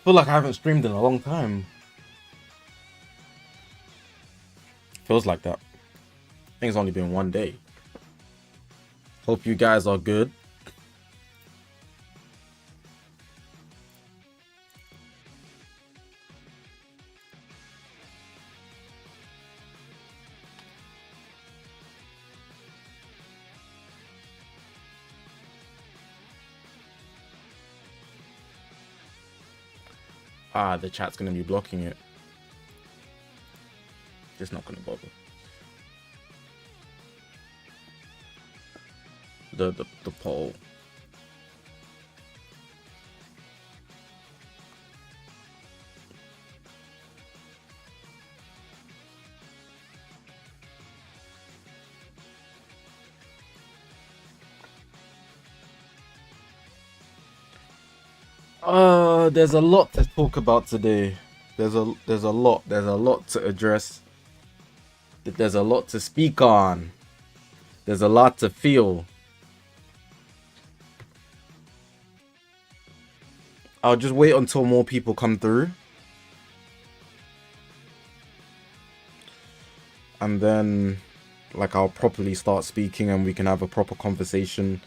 Feel like I haven't streamed in a long time. Feels like that. I think it's only been one day. Hope you guys are good. The chat's gonna be blocking it. Just not gonna bother. The poll. There's a lot to talk about today. There's a lot to address. There's a lot to speak on. There's a lot to feel. I'll just wait until more people come through. And then, like, I'll properly start speaking and we can have a proper conversation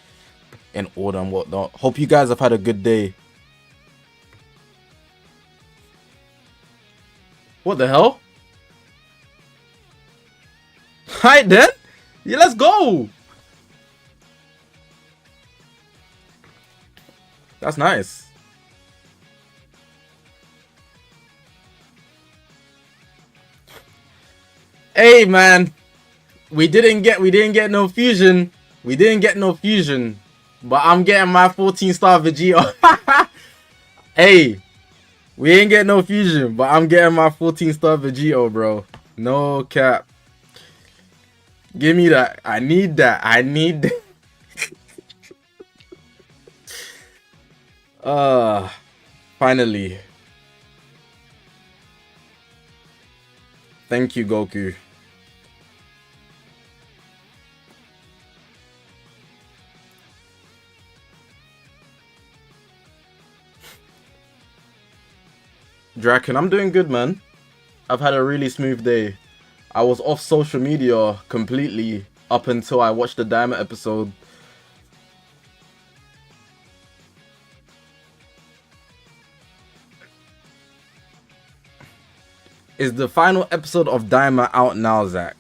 in order and whatnot. Hope you guys have had a good day. What the hell? Hi then. Yeah, let's go. That's nice. Hey man, we didn't get no fusion. We didn't get no fusion, but I'm getting my 14-star Vegeta. Hey. We ain't getting no fusion, but I'm getting my 14-star Vegeta, bro. No cap. Give me that. I need that. I need that. Finally. Thank you, Goku. Draken, I'm doing good, man. I've had a really smooth day. I was off social media completely up until I watched the DAIMA episode. Is the final episode of DAIMA out now, Zach?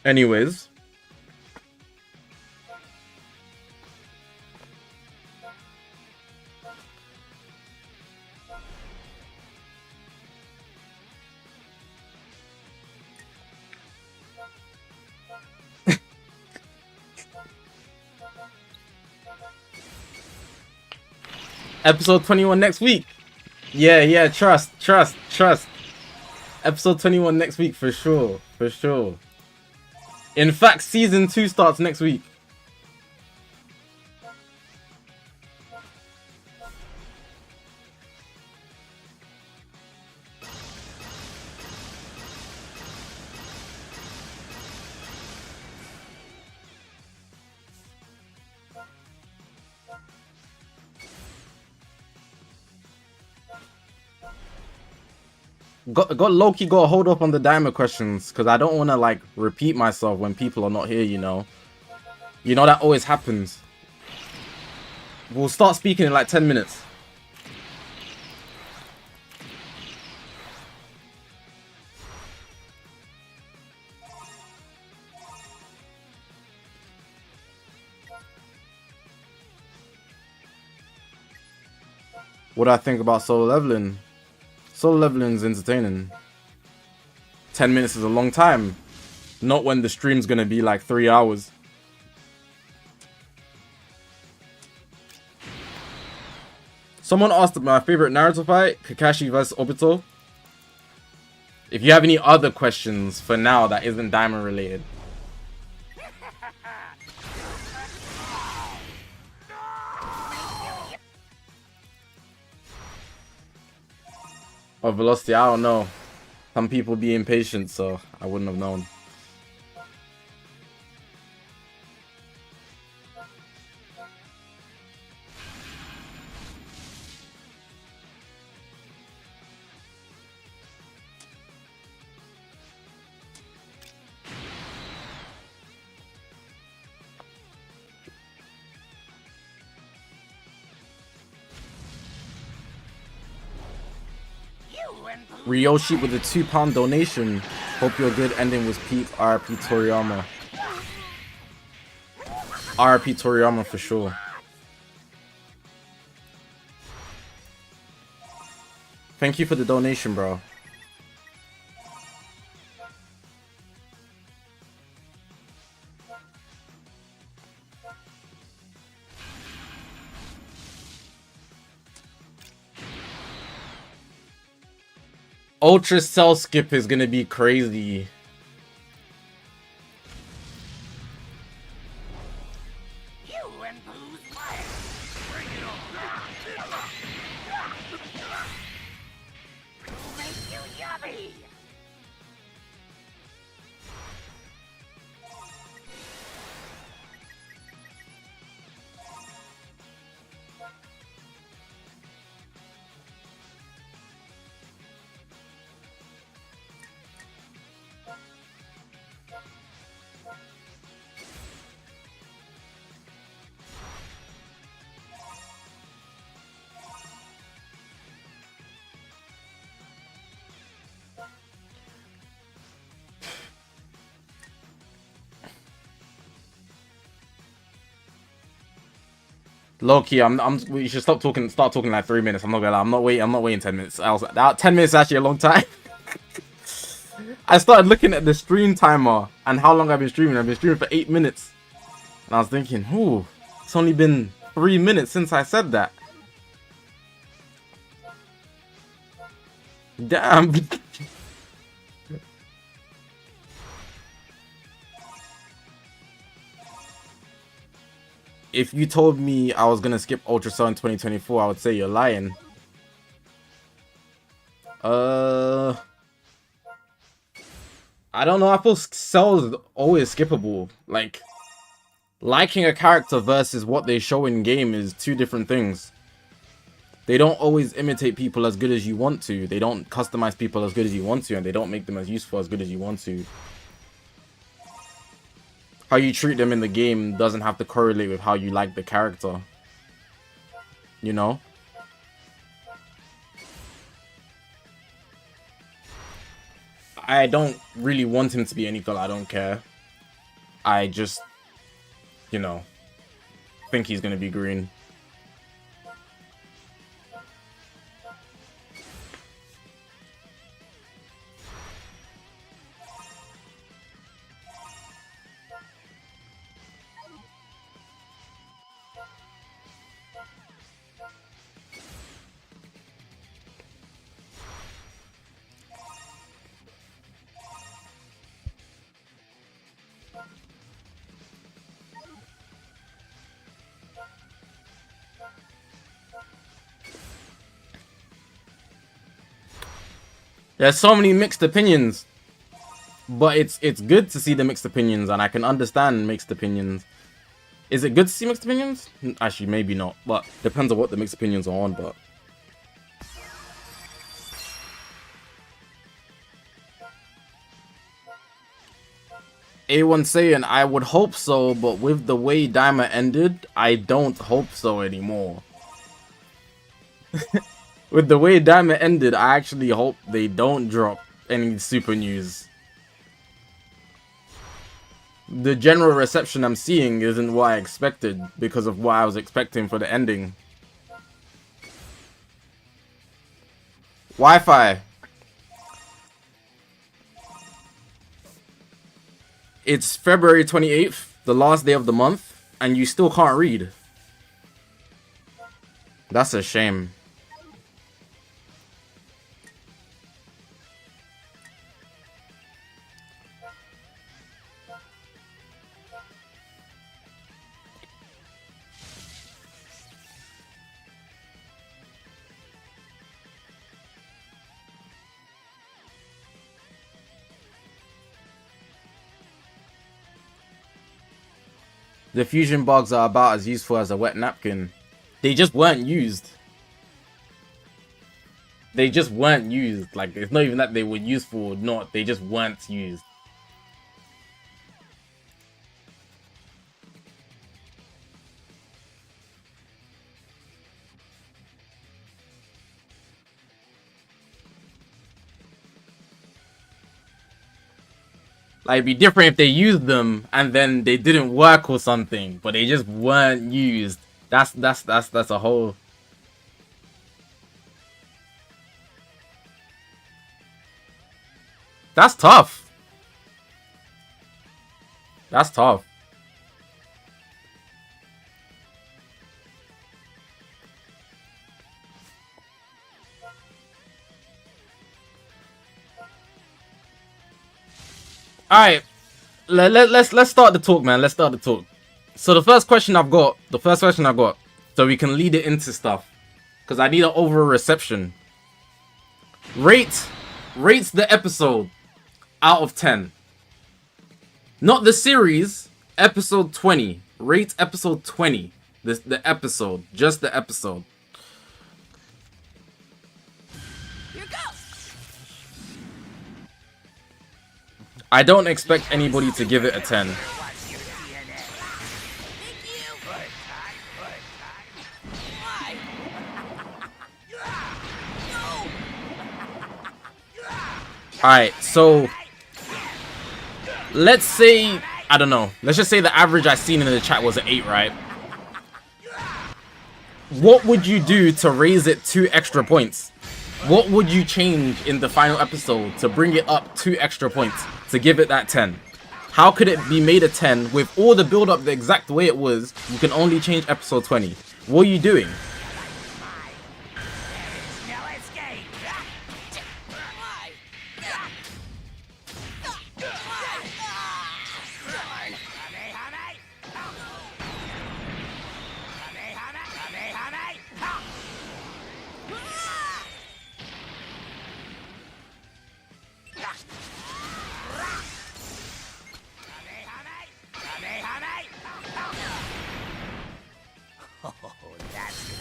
Anyways. Episode 21 next week. Yeah, trust. Episode 21 next week for sure. For sure. In fact, season 2 starts next week. Got low-key got to hold up on the DAIMA questions because I don't want to like repeat myself when people are not here, you know. You know that always happens. We'll start speaking in like 10 minutes. What do I think about solo leveling? Solo leveling is entertaining. 10 minutes is a long time. Not when the stream's gonna be like 3 hours. Someone asked my favorite Naruto fight, Kakashi vs Obito. If you have any other questions for now that isn't DAIMA related. Or velocity, I don't know. Some people be impatient, so I wouldn't have known. Ryoshi with a £2 donation. Hope your good ending was peak. RP Toriyama. RP Toriyama for sure. Thank you for the donation, bro. Ultra Cell Skip is gonna be crazy. Low-key, we should start talking like 3 minutes. I'm not gonna lie, I'm not waiting 10 minutes. I was that 10 minutes is actually a long time. I started looking at the stream timer and how long I've been streaming. I've been streaming for 8 minutes. And I was thinking, ooh, it's only been 3 minutes since I said that. Damn. If you told me I was gonna skip Ultra Cell in 2024, I would say you're lying. I don't know. I feel Cell is always skippable. Like, liking a character versus what they show in game is two different things. They don't always imitate people as good as you want to. They don't customize people as good as you want to, and they don't make them as useful as good as you want to. How you treat them in the game doesn't have to correlate with how you like the character. You know? I don't really want him to be any color. I don't care. I just, you know, think he's gonna be green. There's so many mixed opinions, but it's good to see the mixed opinions, and I can understand mixed opinions. Is it good to see mixed opinions? Actually, maybe not, but depends on what the mixed opinions are on. But A1 saying, I would hope so, but with the way DAIMA ended, I don't hope so anymore. With the way DAIMA ended, I actually hope they don't drop any super news. The general reception I'm seeing isn't what I expected because of what I was expecting for the ending. Wi-Fi. It's February 28th, the last day of the month, and you still can't read. That's a shame. The fusion bugs are about as useful as a wet napkin. They just weren't used. They just weren't used. Like, it's not even that they were useful or not. They just weren't used. Like, it'd be different if they used them and then they didn't work or something, but they just weren't used. That's a whole. That's tough. That's tough. Alright, let's start the talk, man. Let's start the talk. So the first question I've got, so we can lead it into stuff, because I need an overall reception. Rates the episode out of 10. Not the series, episode 20. Rate episode 20. The episode, just the episode. I don't expect anybody to give it a 10. Alright, so let's say, I don't know, let's just say the average I seen in the chat was an 8, right? What would you do to raise it 2 extra points? What would you change in the final episode to bring it up 2 extra points to give it that 10? How could it be made a 10 with all the build up the exact way it was? You can only change episode 20. What are you doing?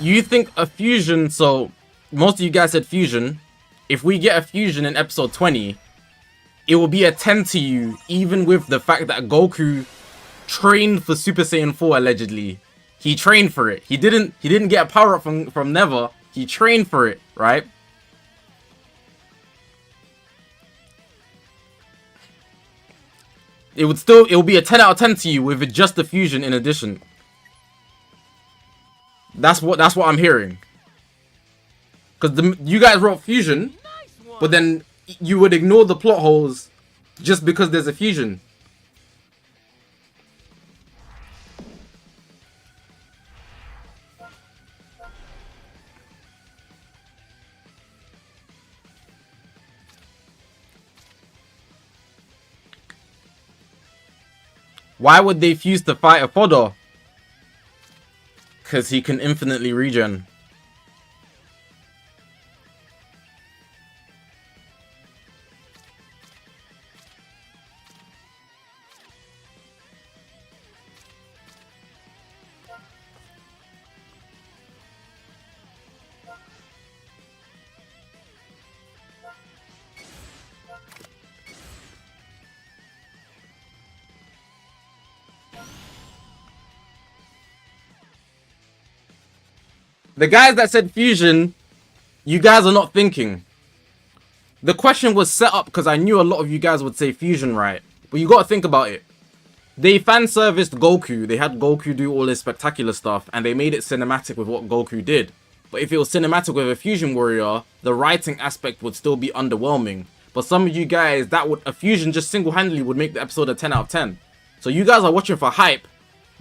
You think a fusion, so most of you guys said fusion. If we get a fusion in episode 20, it will be a 10 to you, even with the fact that Goku trained for Super Saiyan 4 allegedly. He trained for it. He didn't get a power up from Never. He trained for it, right? It will be a 10 out of 10 to you with just the fusion in addition. That's what I'm hearing. Because you guys wrote fusion, but then you would ignore the plot holes just because there's a fusion. Why would they fuse to fight a fodder? Because he can infinitely regen. The guys that said fusion, you guys are not thinking. The question was set up because I knew a lot of you guys would say fusion, right? But you gotta think about it. They fan serviced Goku. They had Goku do all this spectacular stuff, and they made it cinematic with what Goku did. But if it was cinematic with a fusion warrior, the writing aspect would still be underwhelming. But some of you guys, a fusion just single-handedly would make the episode a 10 out of 10. So you guys are watching for hype,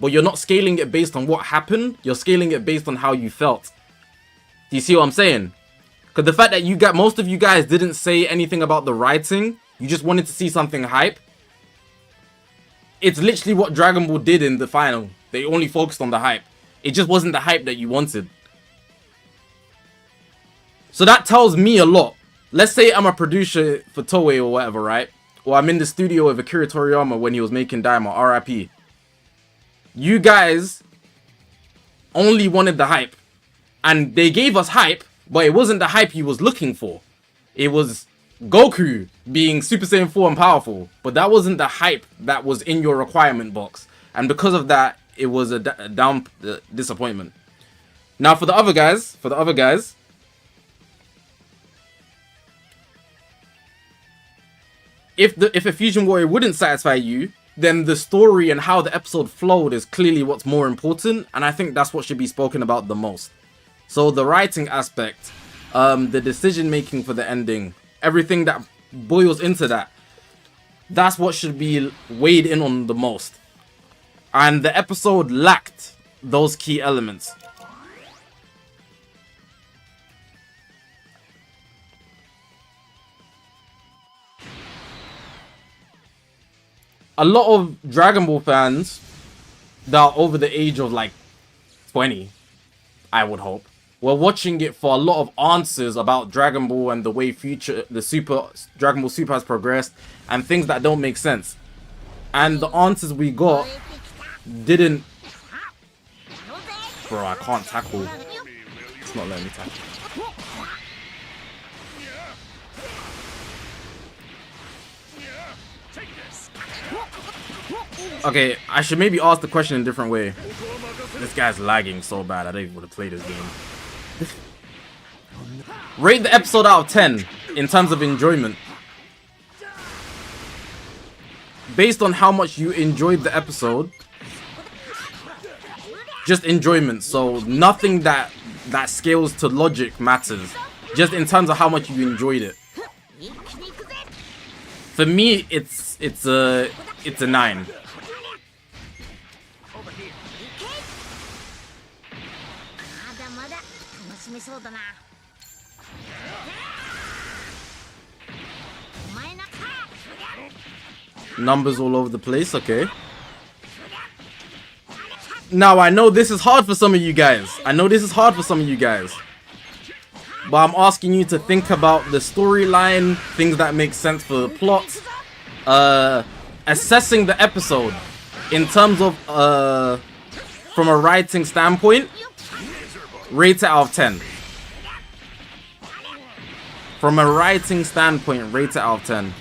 but you're not scaling it based on what happened. You're scaling it based on how you felt. Do you see what I'm saying? Because the fact that most of you guys didn't say anything about the writing, you just wanted to see something hype. It's literally what Dragon Ball did in the final. They only focused on the hype. It just wasn't the hype that you wanted. So that tells me a lot. Let's say I'm a producer for Toei or whatever, right? Or I'm in the studio with Akira Toriyama when he was making DAIMA, RIP. You guys only wanted the hype. And they gave us hype, but it wasn't the hype you was looking for. It was Goku being Super Saiyan 4 and powerful. But that wasn't the hype that was in your requirement box. And because of that, it was a down disappointment. Now for the other guys, if a Fusion Warrior wouldn't satisfy you, then the story and how the episode flowed is clearly what's more important, and I think that's what should be spoken about the most. So the writing aspect, the decision making for the ending, everything that boils into that, that's what should be weighed in on the most. And the episode lacked those key elements. A lot of Dragon Ball fans that are over the age of like 20, I would hope, were watching it for a lot of answers about Dragon Ball and the way Dragon Ball Super has progressed and things that don't make sense. And the answers we got didn't... Bro, I can't tackle. It's not letting me tackle. Okay, I should maybe ask the question in a different way. This guy's lagging so bad, I don't even want to play this game. Rate the episode out of 10 in terms of enjoyment. Based on how much you enjoyed the episode. Just enjoyment, so nothing that scales to logic matters. Just in terms of how much you enjoyed it. For me, it's a 9. Numbers all over the place, okay. Now, I know this is hard for some of you guys. But I'm asking you to think about the storyline, things that make sense for the plot. Assessing the episode in terms of, from a writing standpoint, rate it out of 10. From a writing standpoint, rate it out of 10.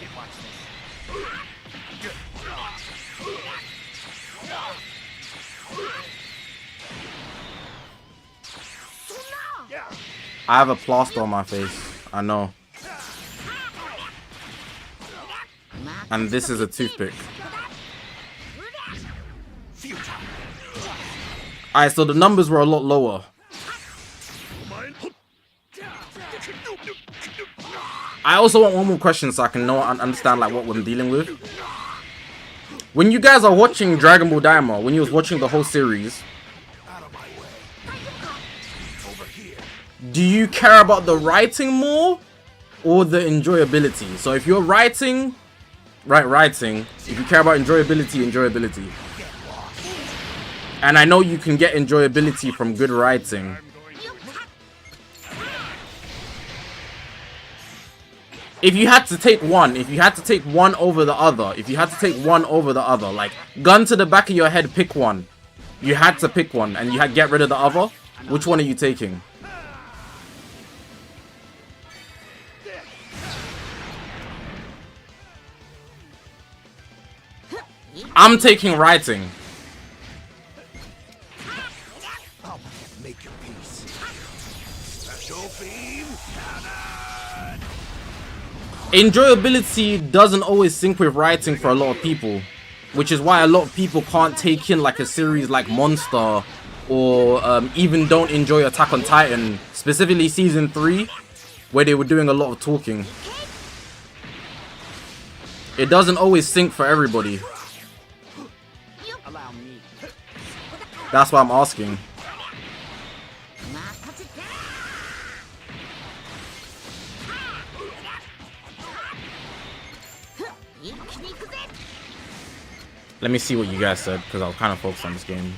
I have a plaster on my face. I know. And this is a toothpick. Alright, so the numbers were a lot lower. I also want one more question so I can know and understand like what I'm dealing with. When you guys are watching Dragon Ball DAIMA, when you was watching the whole series, do you care about the writing more or the enjoyability? So if you're writing, if you care about enjoyability. And I know you can get enjoyability from good writing. If you had to take one, over the other, like gun to the back of your head, pick one. You had to pick one and you had to get rid of the other. Which one are you taking? I'm taking writing. Enjoyability doesn't always sync with writing for a lot of people, which is why a lot of people can't take in like a series like Monster, or even don't enjoy Attack on Titan, specifically season 3, where they were doing a lot of talking. It doesn't always sync for everybody. That's why I'm asking. Let me see what you guys said, because I was kind of focused on this game.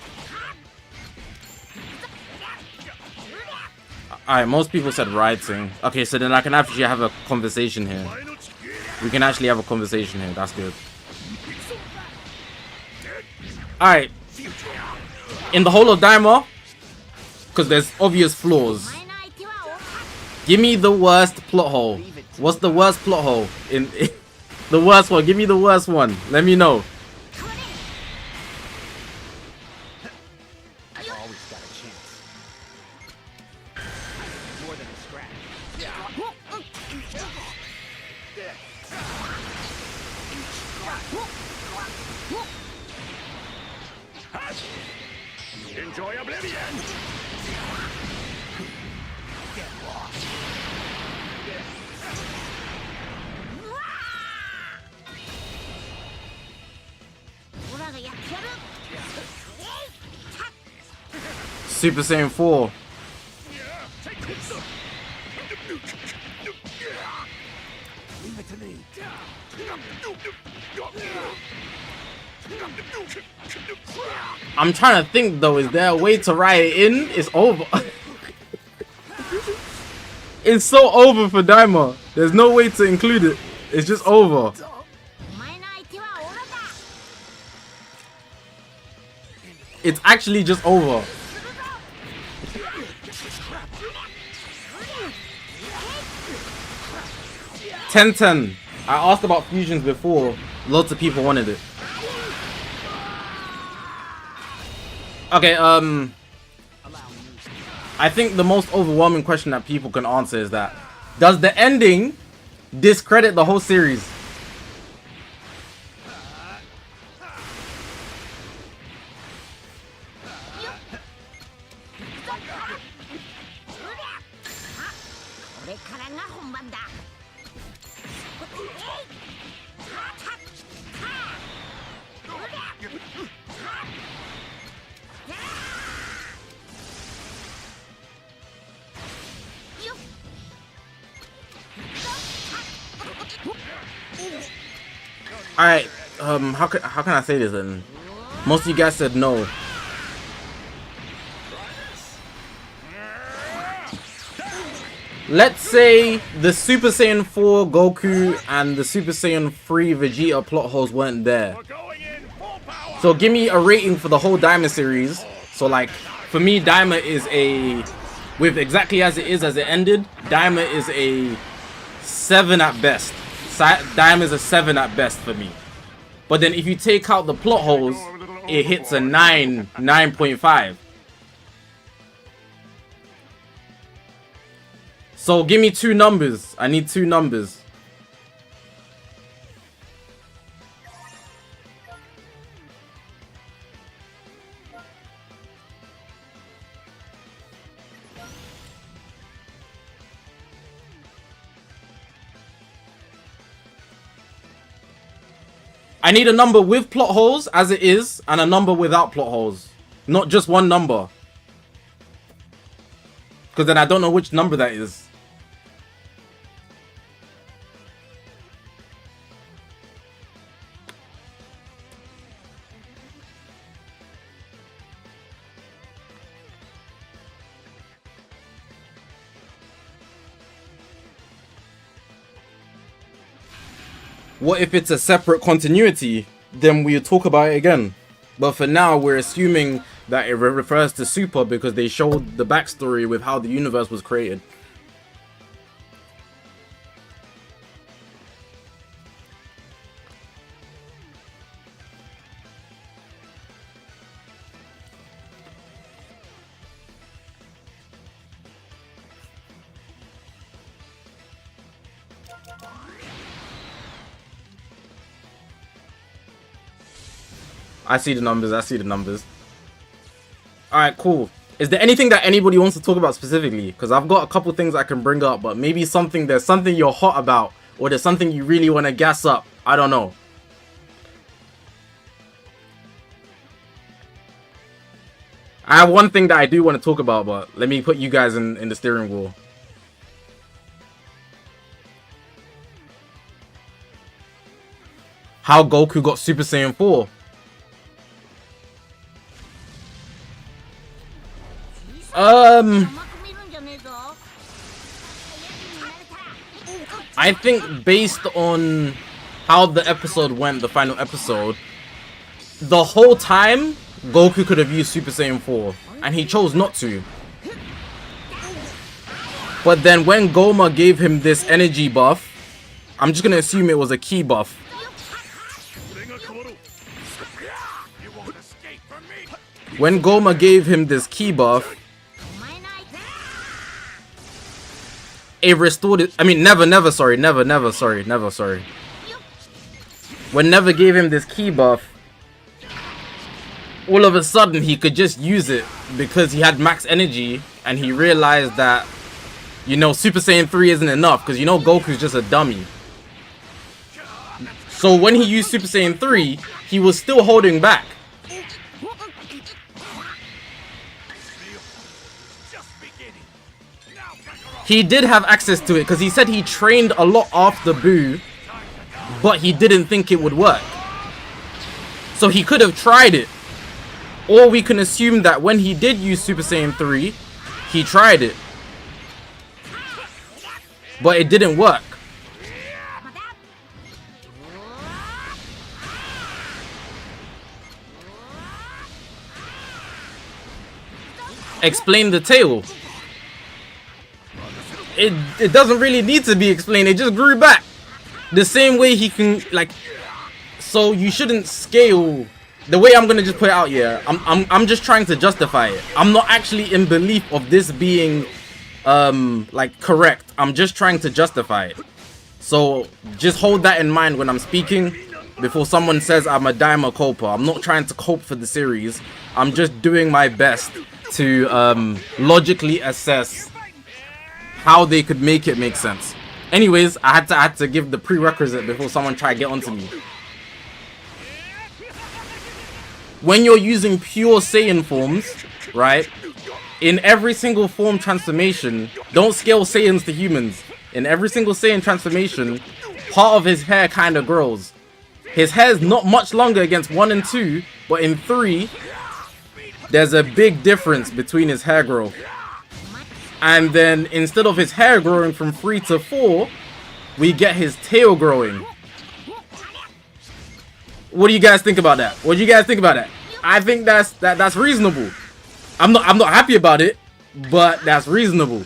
Alright, most people said writing. Okay, so then I can actually have a conversation here. We can actually have a conversation here. That's good. Alright. In the whole of DAIMA, because there's obvious flaws. Give me the worst plot hole. What's the worst plot hole? In the worst one. Give me the worst one. Let me know. I've always got a chance. More than a scratch. Enjoy oblivion. Get lost. Super Saiyan 4. Leave it to me. I'm trying to think though, is there a way to write it in? It's over. It's so over for DAIMA. There's no way to include it. It's just over. It's actually just over. 10-10. I asked about fusions before. Lots of people wanted it. Okay, I think the most overwhelming question that people can answer is that, does the ending discredit the whole series? Alright, how can I say this then? Most of you guys said no. Let's say the Super Saiyan 4 Goku and the Super Saiyan 3 Vegeta plot holes weren't there. So give me a rating for the whole DAIMA series. So like, for me, DAIMA is a, with exactly as it is as it ended, DAIMA is a 7 at best. DAIMA is a 7 at best for me. But then if you take out the plot holes, it hits a 9, 9.5. So give me two numbers. I need two numbers. I need a number with plot holes as it is, and a number without plot holes. Not just one number. Because then I don't know which number that is. What if it's a separate continuity? Then we'll talk about it again. But for now, we're assuming that it refers to Super because they showed the backstory with how the universe was created. I see the numbers. I see the numbers. Alright, cool. Is there anything that anybody wants to talk about specifically? Because I've got a couple things I can bring up, but maybe there's something you're hot about, or there's something you really want to gas up. I don't know. I have one thing that I do want to talk about, but let me put you guys in the steering wheel. How Goku got Super Saiyan 4. I think based on how the episode went, the final episode, the whole time Goku could have used Super Saiyan 4, and he chose not to. But then when Goma gave him this energy buff, I'm just gonna assume it was a ki buff. When Goma gave him this ki buff, it restored it. I mean, never, sorry. When Never gave him this ki buff, all of a sudden he could just use it because he had max energy, and he realized that, you know, Super Saiyan 3 isn't enough because, you know, Goku's just a dummy. So when he used Super Saiyan 3, he was still holding back. He did have access to it because he said he trained a lot after Buu, but he didn't think it would work. So he could have tried it. Or we can assume that when he did use Super Saiyan 3, he tried it, but it didn't work. Explain the tail. It doesn't really need to be explained. It just grew back. The same way he can, like, so you shouldn't scale. The way I'm gonna just put it out here, I'm just trying to justify it. I'm not actually in belief of this being like correct. I'm just trying to justify it. So just hold that in mind when I'm speaking before someone says I'm a DAIMA coper. I'm not trying to cope for the series. I'm just doing my best to logically assess how they could make it make sense. Anyways, I had to give the prerequisite before someone tried to get onto me. When you're using pure Saiyan forms, right? In every single form transformation, don't scale Saiyans to humans. In every single Saiyan transformation, part of his hair kind of grows. His hair's not much longer against 1 and 2, but in 3, there's a big difference between his hair growth. And then instead of his hair growing from 3 to 4, we get his tail growing. What do you guys think about that? What do you guys think about that? I think that's reasonable. I'm not happy about it, but that's reasonable.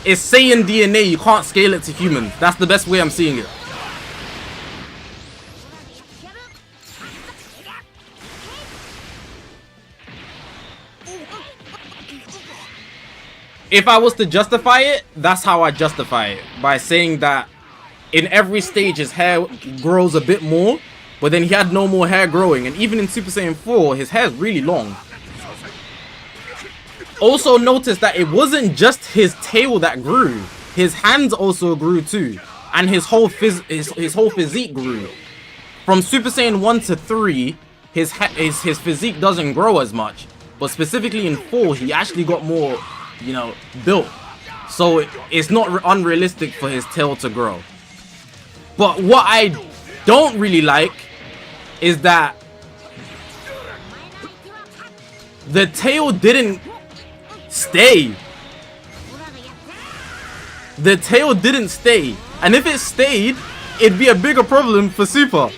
It's Saiyan DNA, you can't scale it to humans. That's the best way I'm seeing it. If I was to justify it, that's how I justify it. By saying that in every stage his hair grows a bit more, but then he had no more hair growing. And even in Super Saiyan 4, his hair is really long. Also notice that it wasn't just his tail that grew. His hands also grew too. And his whole physique grew. From Super Saiyan 1 to 3, his physique doesn't grow as much. But specifically in 4, he actually got more, you know, built. So it's not unrealistic for his tail to grow. But what I don't really like is that the tail didn't stay. The tail didn't stay. And if it stayed, it'd be a bigger problem for Super.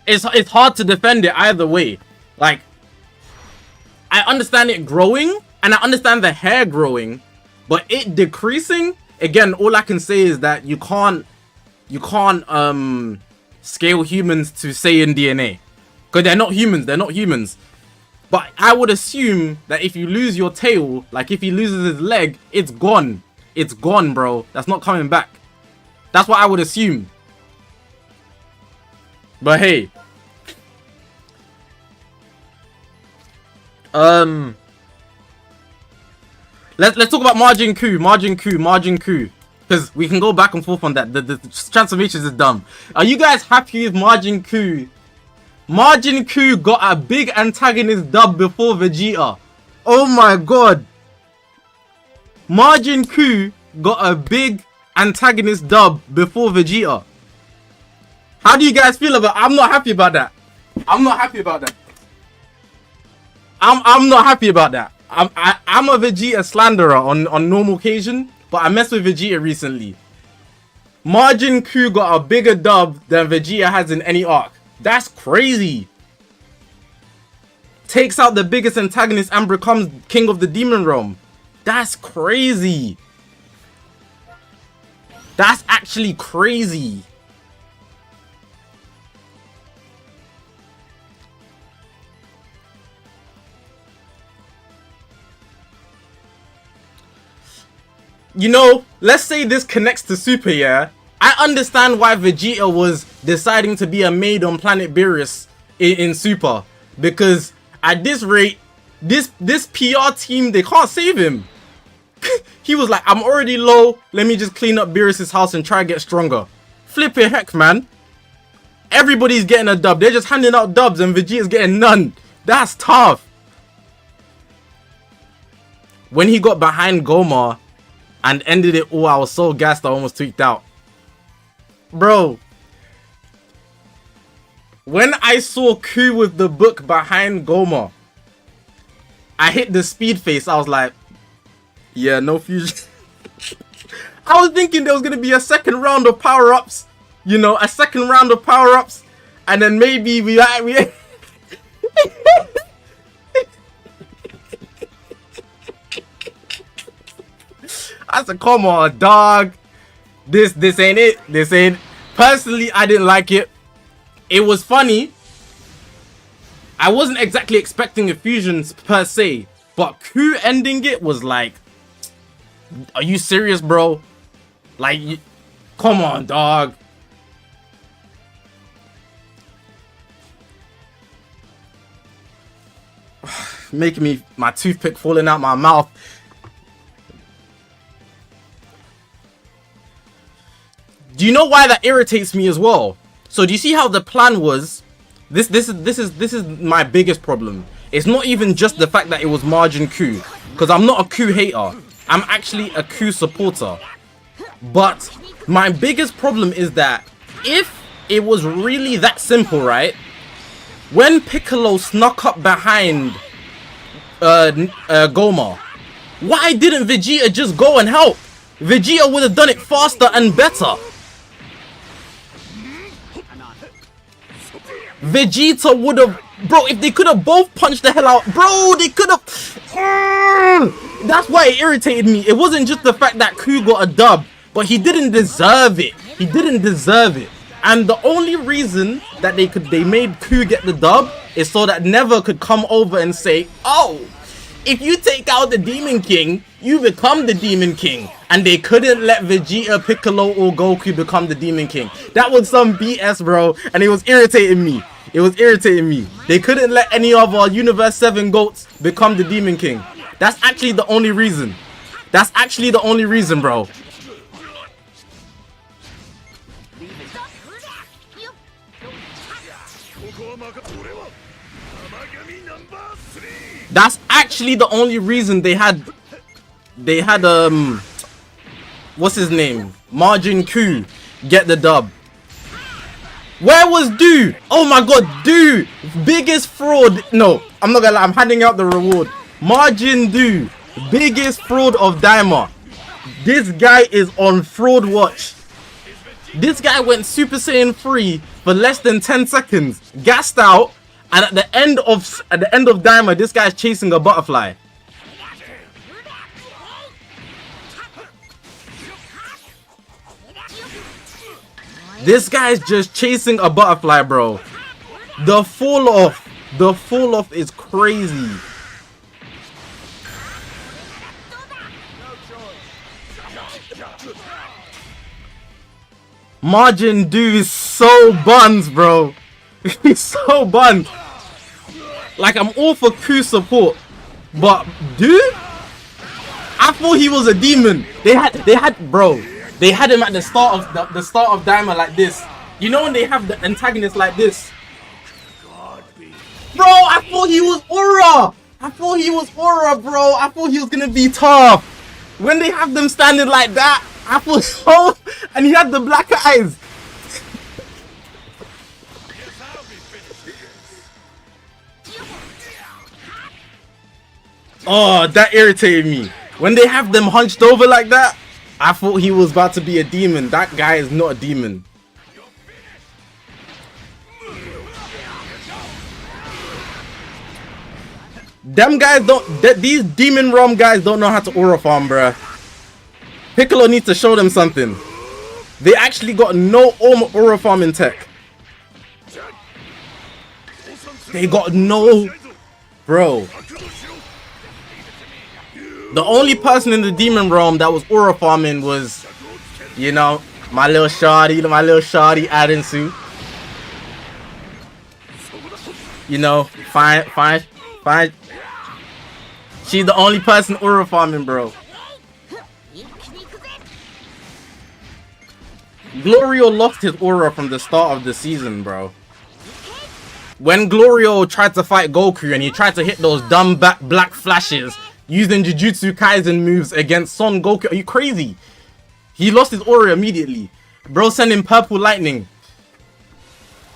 It's hard to defend it either way. Like, I understand it growing, and I understand the hair growing, but it decreasing, again, all I can say is that you can't scale humans to Saiyan DNA. Because they're not humans. But I would assume that if you lose your tail, like if he loses his leg, it's gone. It's gone, bro. That's not coming back. That's what I would assume. But hey, let's talk about Majin Ku, because we can go back and forth on that. The transformations is dumb. Are you guys happy with Majin Ku? Majin Ku got a big antagonist dub before Vegeta. Oh my god. Majin Ku got a big antagonist dub before Vegeta. How do you guys feel about it? I'm not happy about that. I'm not happy about that. I'm not happy about that. I'm a Vegeta slanderer on normal occasion, but I messed with Vegeta recently. Majin Ku got a bigger dub than Vegeta has in any arc. That's crazy. Takes out the biggest antagonist and becomes king of the demon realm. That's crazy. That's actually crazy. You know, let's say this connects to Super, yeah? I understand why Vegeta was deciding to be a maid on planet Beerus in Super. Because at this rate, this PR team, they can't save him. He was like, I'm already low. Let me just clean up Beerus' house and try to get stronger. Flipping heck, man. Everybody's getting a dub. They're just handing out dubs and Vegeta's getting none. That's tough. When he got behind Goma and ended it all, I was so gassed I almost tweaked out. Bro. When I saw Ku with the book behind Goma, I hit the speed face. I was like, yeah, no fusion. I was thinking there was going to be a second round of power-ups. You know, a second round of power-ups. And then maybe we I said, come on, dog. This ain't it. This ain't. Personally, I didn't like it. It was funny. I wasn't exactly expecting a fusion per se. But Ku ending it was like, are you serious, bro? Like, come on, dog. Making me, my toothpick falling out my mouth. Do you know why that irritates me as well? So do you see how the plan was? This is my biggest problem. It's not even just the fact that it was Majin Ku, because I'm not a Ku hater. I'm actually a Ku supporter. But my biggest problem is that if it was really that simple, right? When Piccolo snuck up behind Goma, why didn't Vegeta just go and help? Vegeta would have done it faster and better. Vegeta would have, bro, if they could have both punched the hell out, bro, they could have. That's why it irritated me. It wasn't just the fact that Ku got a dub, but he didn't deserve it. He didn't deserve it. And the only reason that they made Ku get the dub is so that Never could come over and say, oh, if you take out the Demon King, you become the Demon King. And they couldn't let Vegeta, Piccolo, or Goku become the Demon King. That was some BS, bro. And it was irritating me. It was irritating me. They couldn't let any of our Universe 7 GOATs become the Demon King. That's actually the only reason. That's actually the only reason, bro. That's actually the only reason they had what's his name? Majin Ku get the dub. Where was Do? Oh my god, Do! Biggest fraud. No, I'm not gonna lie, I'm handing out the reward. Majin Do, biggest fraud of DAIMA. This guy is on fraud watch. This guy went Super Saiyan 3 for less than 10 seconds, gassed out, and at the end of DAIMA, this guy's chasing a butterfly. This guy's just chasing a butterfly, bro. The fall off is crazy. Majin Do is so buns, bro. He's so buns. Like, I'm all for Ku support, but Do? I thought he was a demon. They had bro. They had him at the start of DAIMA like this. You know when they have the antagonist like this? Bro, I thought he was Aura. I thought he was aura, bro. I thought he was gonna be tough. When they have them standing like that, I thought so. And he had the black eyes. Oh, that irritated me. When they have them hunched over like that, I thought he was about to be a demon. That guy is not a demon. Them guys don't, these demon realm guys don't know how to aura farm, bruh. Piccolo needs to show them something. They actually got no aura farming tech. They got no, bro. The only person in the demon realm that was aura farming was, you know, my little shawty Adensu. You know, fine. She's the only person aura farming, bro. Glorio lost his aura from the start of the season, bro. When Glorio tried to fight Goku and he tried to hit those dumb black flashes using Jujutsu Kaisen moves against Son Goku, are you crazy? He lost his aura immediately. Bro sent him purple lightning.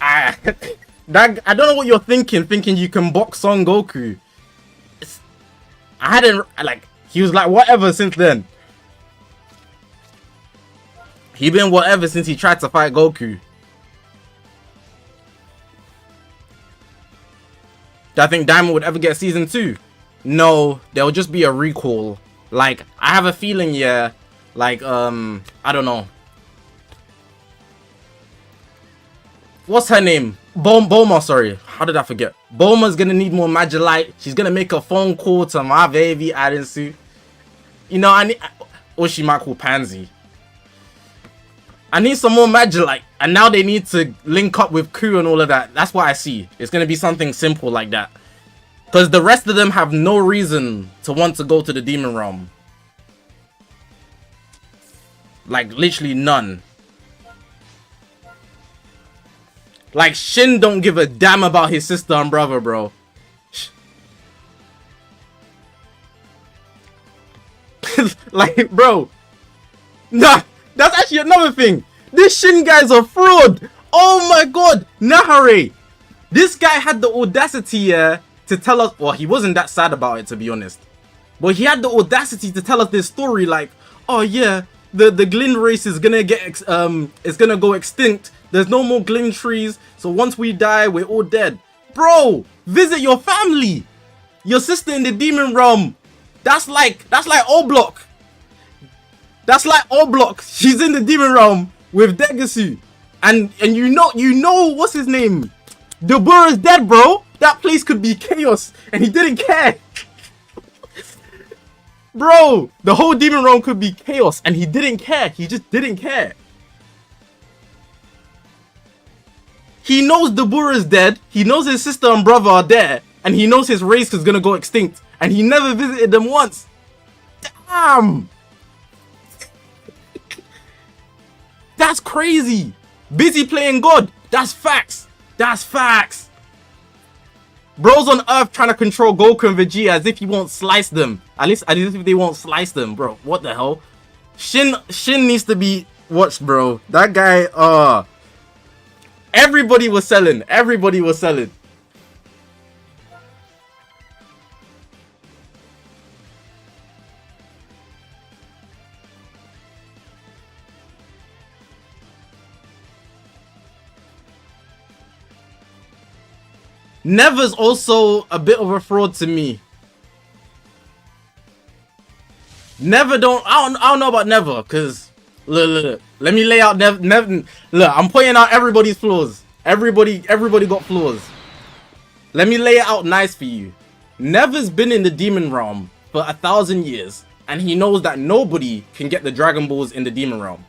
I don't know what you're thinking you can box Son Goku. I hadn't, like, he was like whatever since then. He been whatever since he tried to fight Goku. Do I think Daima would ever get season 2? No, there will just be a recall. Like, I have a feeling, yeah, like, I don't know. What's her name? Bulma, sorry. How did I forget? Bulma's gonna need more Magilite. She's gonna make a phone call to my baby Adensu. You know, I need, or she might call Pansy. I need some more Magilite. And now they need to link up with Ku and all of that. That's what I see. It's gonna be something simple like that. Because the rest of them have no reason to want to go to the Demon Realm. Like, literally none. Like, Shin don't give a damn about his sister and brother, bro. Like, bro. Nah, that's actually another thing. This Shin guy's a fraud. Oh my god. Nahare. This guy had the audacity to tell us. Well, he wasn't that sad about it, to be honest. But he had the audacity to tell us this story like, oh yeah, the Glin race is gonna get, it's gonna go extinct. There's no more Glin trees, so once we die, we're all dead. Bro, visit your family. Your sister in the Demon Realm. That's like O-Block. That's like O-Block. She's in the Demon Realm with Degasu. And you know what's his name? Dabura is dead, bro. That place could be chaos, and he didn't care. Bro, the whole Demon Realm could be chaos, and he didn't care. He just didn't care. He knows Dabura is dead, he knows his sister and brother are there, and he knows his race is gonna go extinct, and he never visited them once. Damn! That's crazy! Busy playing God! That's facts! That's facts! Bros on Earth trying to control Goku and Vegeta as if he won't slice them. At least if they won't slice them, bro. What the hell? Shin needs to be watched, bro. That guy, everybody was selling. Everybody was selling. Never's also a bit of a fraud to me. Never I don't know about Never, cause look. Let me lay out Never. Look, I'm pointing out everybody's flaws. Everybody got flaws. Let me lay it out nice for you. Never's been in the Demon Realm for 1,000 years, and he knows that nobody can get the Dragon Balls in the Demon Realm.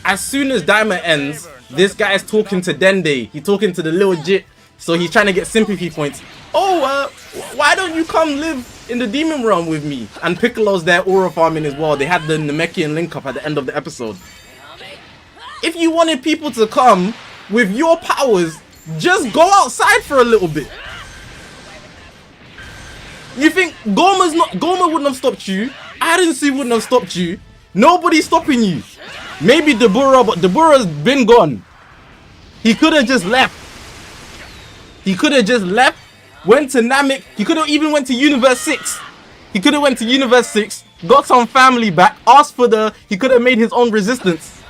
As soon as DAIMA ends, this guy is talking to Dende. He's talking to the little Jit. So he's trying to get sympathy points. Oh, why don't you come live in the Demon Realm with me? And Piccolo's there aura farming as well. They had the Namekian link up at the end of the episode. If you wanted people to come with your powers, just go outside for a little bit. You think Goma wouldn't have stopped you? Adensu wouldn't have stopped you. Nobody's stopping you. Maybe Deborah, but Deborah's been gone. He could have just left. He could have just left, went to Namek. He could have even went to Universe 6. He could have went to Universe 6, got some family back, asked for the... He could have made his own resistance.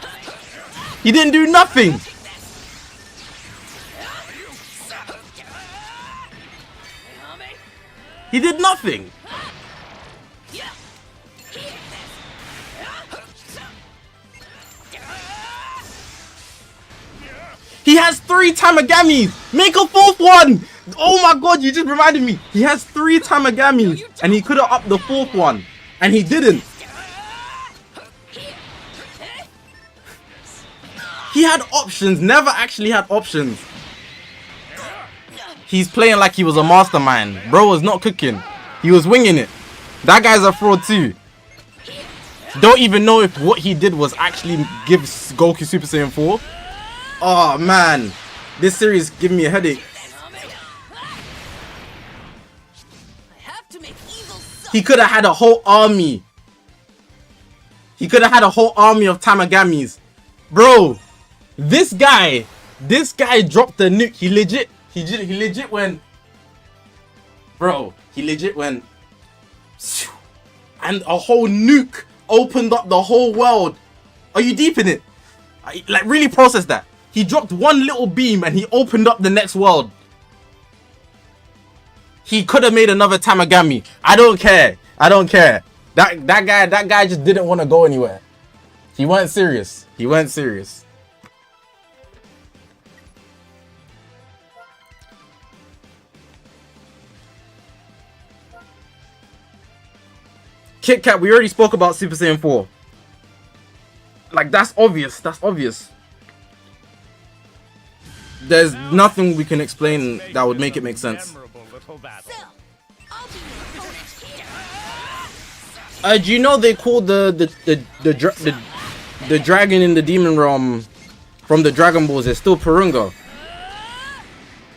He didn't do nothing. He did nothing. He has 3 Tamagamis. Make a 4th one. Oh my god, you just reminded me. He has 3 Tamagamis and he could have upped the 4th one and he didn't. He had options, never actually had options. He's playing like he was a mastermind. Bro was not cooking. He was winging it. That guy's a fraud too. Don't even know if what he did was actually give Goku Super Saiyan 4. Oh man, this series giving me a headache. He could have had a whole army. He could have had a whole army of Tamagamis. Bro, this guy dropped the nuke. He legit went. Bro, he legit went. And a whole nuke opened up the whole world. Are you deep in it? Like, really process that. He dropped one little beam and he opened up the next world. He could have made another Tamagami. I don't care. I don't care. That guy just didn't want to go anywhere. He weren't serious. He weren't serious. Kit Kat, we already spoke about Super Saiyan 4. Like, that's obvious. That's obvious. There's nothing we can explain that would make it make sense. Do you know they call the dragon in the demon realm from the Dragon Balls is still Purunga,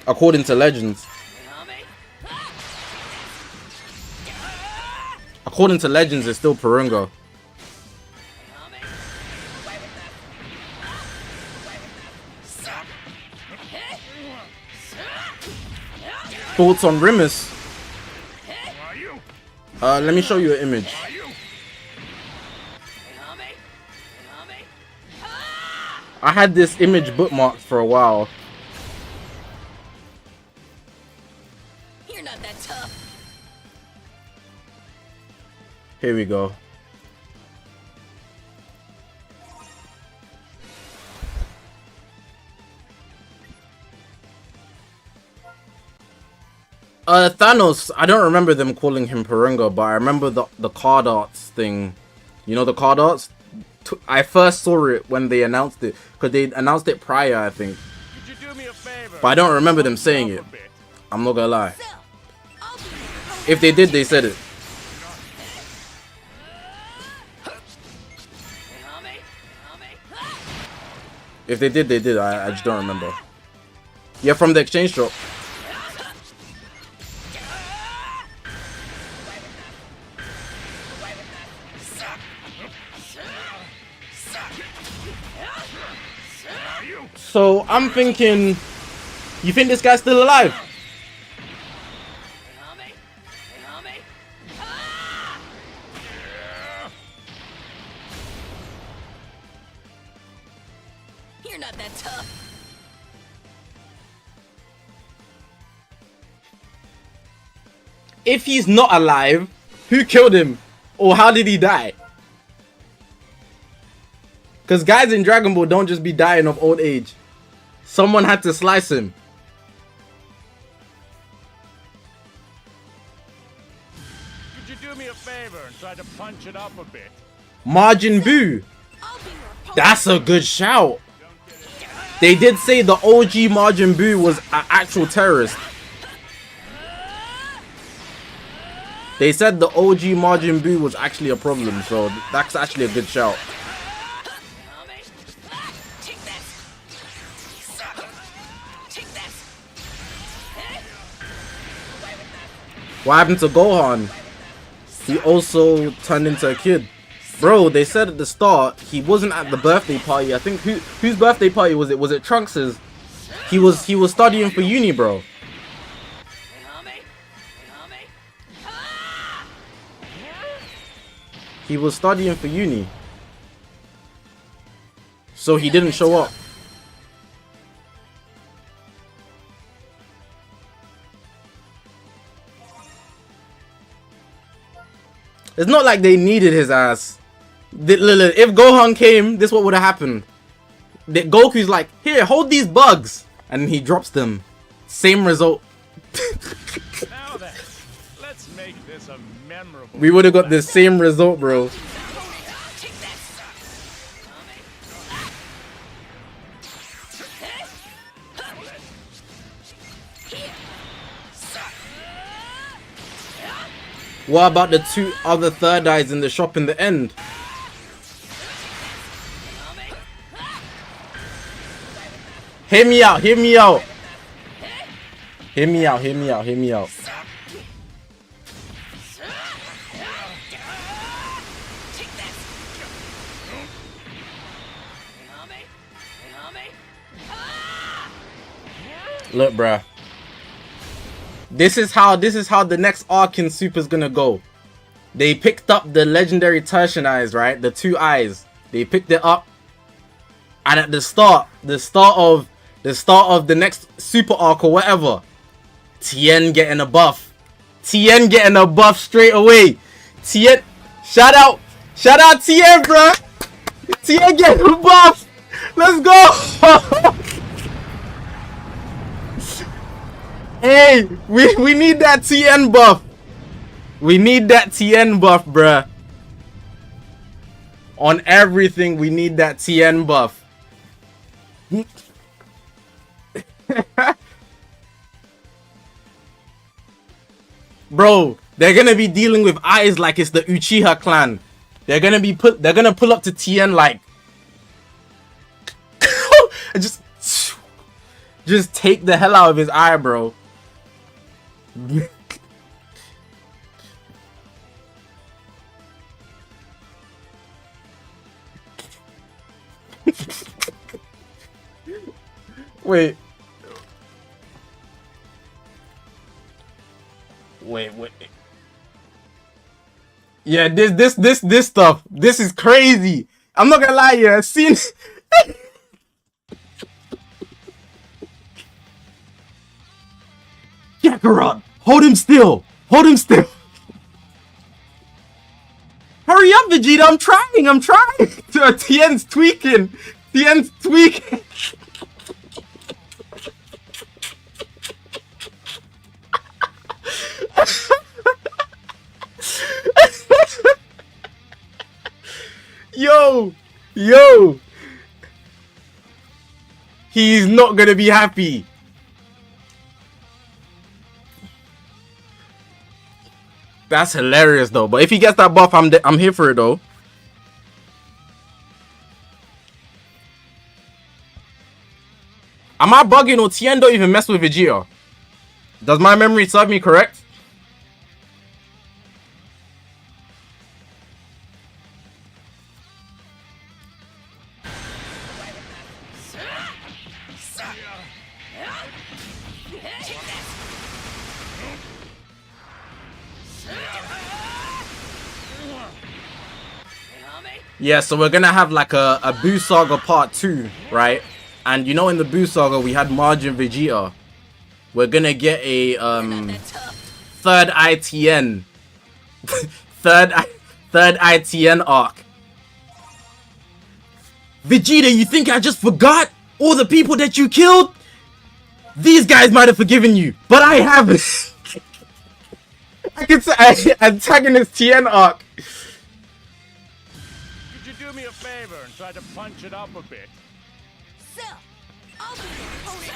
according to legends. According to legends, it's still Purunga. Thoughts on Rimus? Let me show you an image. I had this image bookmarked for a while. You're not that tough. Here we go. Thanos, I don't remember them calling him Purunga, but I remember the card arts thing. You know the card arts? I first saw it when they announced it, because they announced it prior, I think. Could you do me a favor? But I don't remember them saying it. I'm not gonna lie. If they did, they said it. If they did, they did. I just don't remember. Yeah, from the exchange shop. So I'm thinking, you think this guy's still alive? You're not that tough. If he's not alive, who killed him? Or how did he die? Because guys in Dragon Ball don't just be dying of old age. Someone had to slice him. Could you do me a favor and try to punch it up a bit? Majin Buu. That's a good shout. They did say the OG Majin Buu was an actual terrorist. They said the OG Majin Buu was actually a problem, so that's actually a good shout. What happened to Gohan? He also turned into a kid. Bro, they said at the start he wasn't at the birthday party. I think whose birthday party was it? Was it Trunks's? He was studying for uni, bro. He was studying for uni. So he didn't show up. It's not like they needed his ass. If Gohan came, this what would have happened. Goku's like, here, hold these bugs. And he drops them. Same result. Now then, let's make this a memorable. We would have got the same result, bro. What about the two other third eyes in the shop in the end? Hear me out, hear me out. Hear me out, hear me out, hear me out. Look, bruh. This is how the next arc in Super's gonna go. They picked up the legendary tertian eyes, right? The two eyes. They picked it up. And at the start of the next super arc or whatever, Tien getting a buff. Tien getting a buff straight away. Tien, shout out Tien, bruh. Tien getting a buff. Let's go. Hey, we need that Tien buff. We need that Tien buff, bruh. On everything, we need that Tien buff. Bro, they're gonna be dealing with eyes like it's the Uchiha clan. They're gonna pull up to Tien like just take the hell out of his eye, bro. Wait. Yeah, this stuff. This is crazy. I'm not gonna lie, yeah. Seen. Kakarot, hold him still. Hold him still. Hurry up, Vegeta. I'm trying. Tien's tweaking. Tien's tweaking. Yo. He's not gonna be happy. That's hilarious though. But if he gets that buff, I'm here for it though. Am I bugging or Tien don't even mess with Vegeta? Does my memory serve me correct? Yeah, so we're gonna have like a Buu Saga part 2, right? And you know in the Buu Saga we had Margin Vegeta. We're gonna get a third eye Tien. third eye Tien arc. Vegeta, you think I just forgot all the people that you killed? These guys might have forgiven you, but I haven't. I can say antagonist Tien arc. Me a favor and try to punch it up a bit. So, I'll be your opponent.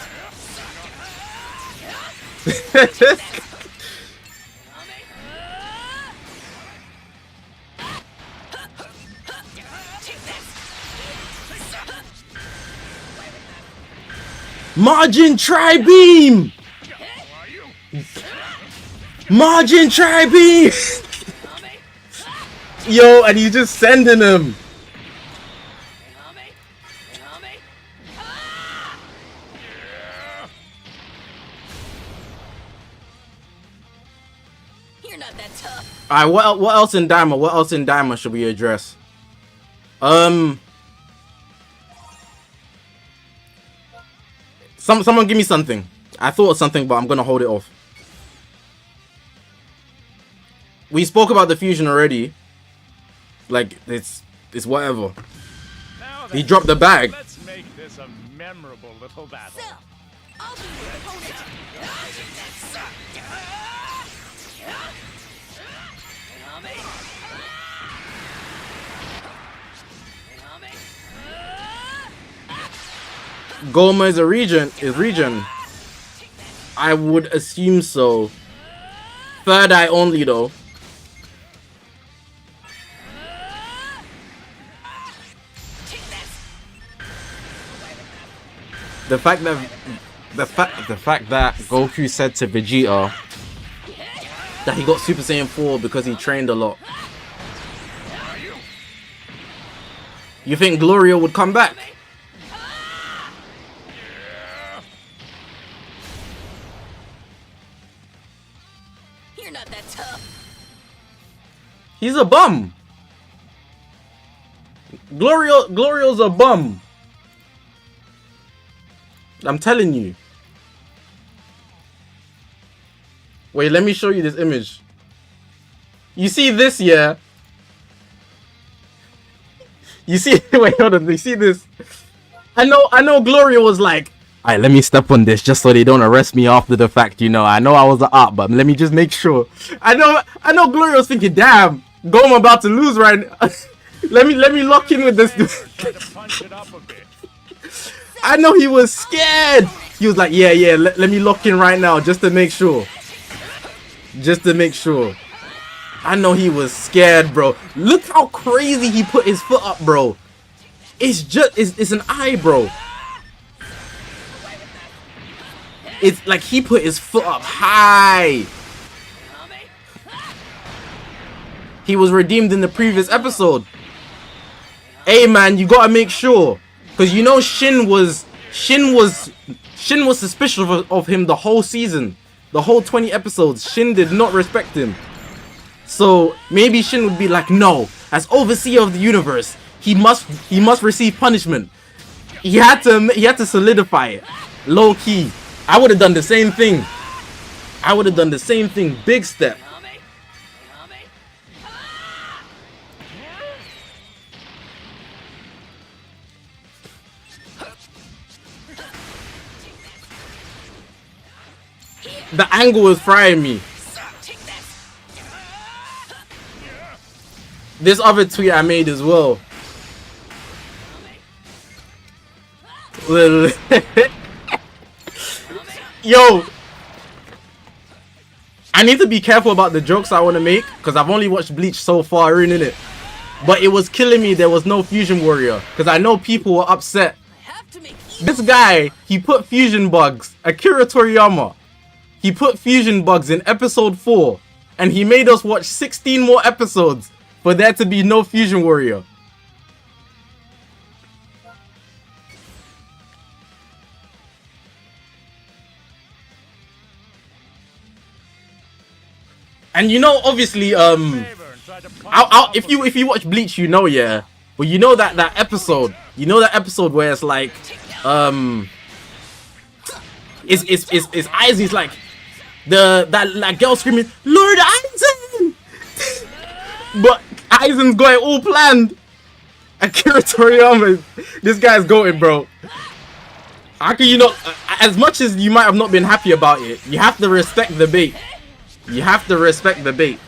Margin Tri-Beam! Margin Tri-Beam! Yo, and he's just sending him. You're not that tough. Alright, what else in DAIMA? What else in DAIMA should we address? Someone give me something. I thought of something, but I'm gonna hold it off. We spoke about the fusion already. Like, it's whatever. Now He then, dropped the bag. let's make this a memorable little battle. Cell, I'll be your opponent. Goma is a region. I would assume so. Third eye only though. The fact that Goku said to Vegeta that he got Super Saiyan 4 because he trained a lot. You think Gloria would come back? You're not that tough. He's a bum. Glorio's a bum. I'm telling you. Wait, let me show you this image. You see this, yeah? You see, wait, hold on. You see this? I know Gloria was like, alright, let me step on this just so they don't arrest me after the fact, you know. I know I was an art, but let me just make sure. I know Gloria was thinking, damn, Goma about to lose right now. let me lock in with this dude. Try to punch it up a bit. I know he was scared. He was like, yeah, let me lock in right now just to make sure. Just to make sure. I know he was scared, bro. Look how crazy he put his foot up, bro. It's just, it's an eye, bro. It's like he put his foot up high. He was redeemed in the previous episode. Hey, man, you gotta make sure. Because you know Shin was suspicious of him the whole season. The whole 20 episodes. Shin did not respect him. So maybe Shin would be like, no, as overseer of the universe, he must receive punishment. He had to solidify it. Low key. I would have done the same thing. Big step. The angle was frying me. This other tweet I made as well. Yo, I need to be careful about the jokes I want to make because I've only watched Bleach so far in it. But it was killing me there was no Fusion Warrior because I know people were upset. This guy, he put fusion bugs. Akira Toriyama. He put fusion bugs in episode 4 and he made us watch 16 more episodes for there to be no Fusion Warrior. And you know, obviously, if you watch Bleach, you know, yeah. But you know that episode, where it's like, it's Aizen's like, that girl screaming, Lord Aizen! But Aizen's got it all planned. Akira Toriyama, this guy's going, bro. How can you not, as much as you might have not been happy about it, you have to respect the bait. You have to respect the bait.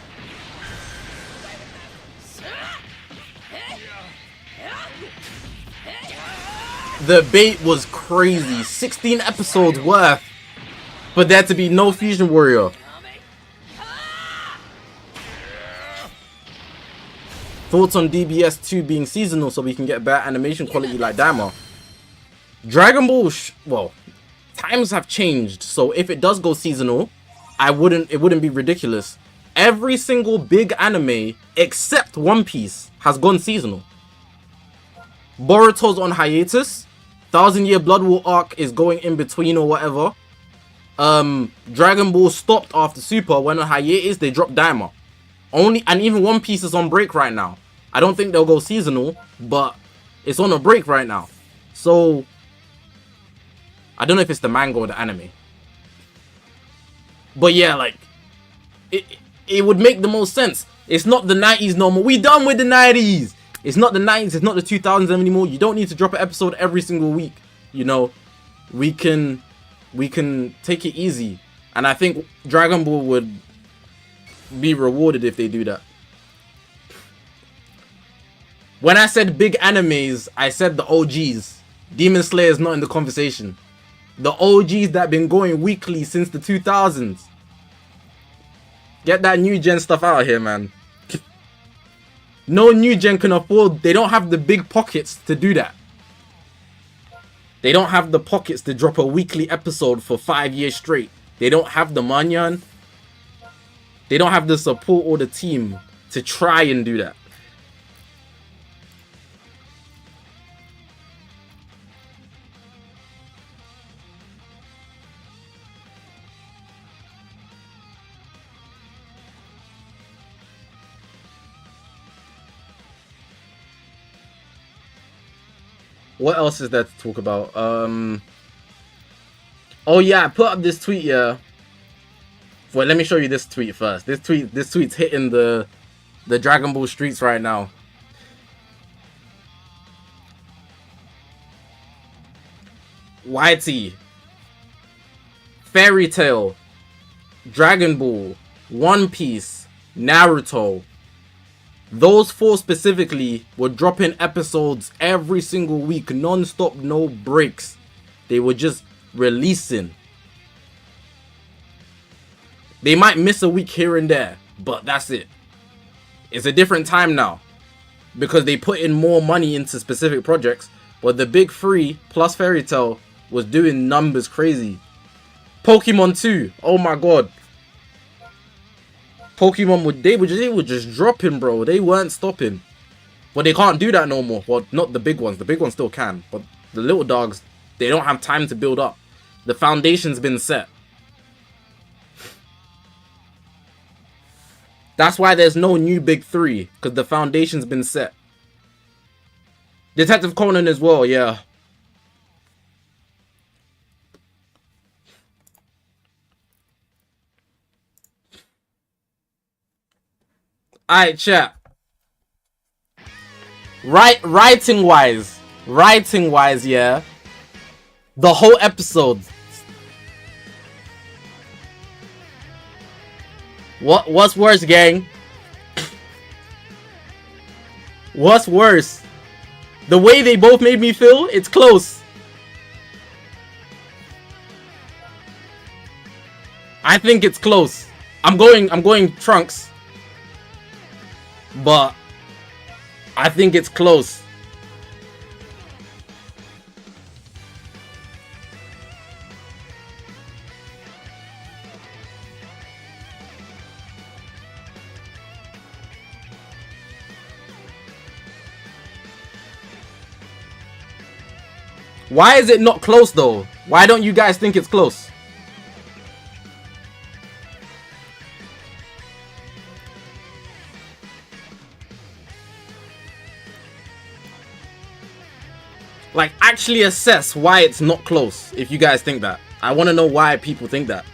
The bait was crazy. 16 episodes worth for there to be no Fusion Warrior. Thoughts on DBS 2 being seasonal so we can get better animation quality like DAIMA? Dragon Ball, well, times have changed. So if it does go seasonal, it wouldn't be ridiculous. Every single big anime except One Piece has gone seasonal. Boruto's on hiatus. Thousand Year Blood War arc is going in between or whatever. Dragon Ball stopped after Super, went on hiatus, they dropped Daima. And even One Piece is on break right now. I don't think they'll go seasonal, but it's on a break right now. So I don't know if it's the manga or the anime. But yeah, like it would make the most sense. It's not the 90s no more. We done with the 90s. It's not the 90s, it's not the 2000s anymore. You don't need to drop an episode every single week. You know, we can take it easy. And I think Dragon Ball would be rewarded if they do that. When I said big animes, I said the OGs. Demon Slayer is not in the conversation. The OGs that been going weekly since the 2000s. Get that new gen stuff out of here, man. No new gen can afford, they don't have the big pockets to do that. They don't have the pockets to drop a weekly episode for 5 years straight. They don't have the manyan. They don't have the support or the team to try and do that. What else is there to talk about? Oh yeah, I put up this tweet, yeah. Wait, let me show you this tweet first. This tweet's hitting the Dragon Ball streets right now. YT, Fairy Tail, Dragon Ball, One Piece, Naruto. Those 4 specifically were dropping episodes every single week, non-stop, no breaks. They were just releasing. They might miss a week here and there, but that's it. It's a different time now because they put in more money into specific projects, but the big 3 plus Fairy Tail was doing numbers crazy. Pokemon 2, oh my god. Pokemon they were just dropping, bro. They weren't stopping. But they can't do that no more. Well, not the big ones. The big ones still can. But the little dogs, they don't have time to build up. The foundation's been set. That's why there's no new big 3. Because the foundation's been set. Detective Conan as well, yeah. Alright, chat. Writing wise, yeah. The whole episode. What's worse, gang? What's worse? The way they both made me feel, it's close. I think it's close. I'm going Trunks. But I think it's close. Why is it not close though? Why don't you guys think it's close? Like, actually assess why it's not close, if you guys think that. I want to know why people think that.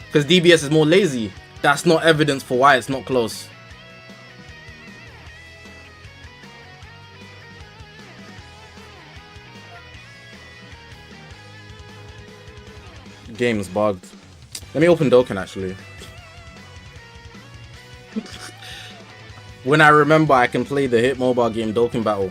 Because DBS is more lazy. That's not evidence for why it's not close. Game's bugged. Let me open Dokkan actually. When I remember, I can play the hit mobile game Dokkan Battle.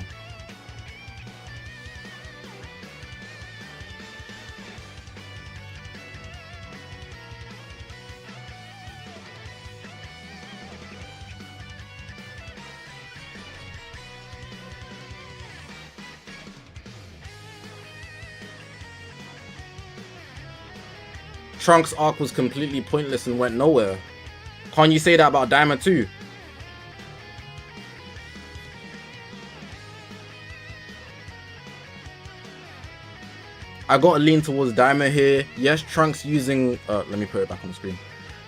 Trunks arc was completely pointless and went nowhere. Can't you say that about DAIMA too? I gotta lean towards DAIMA here. Yes, Trunks using... let me put it back on the screen.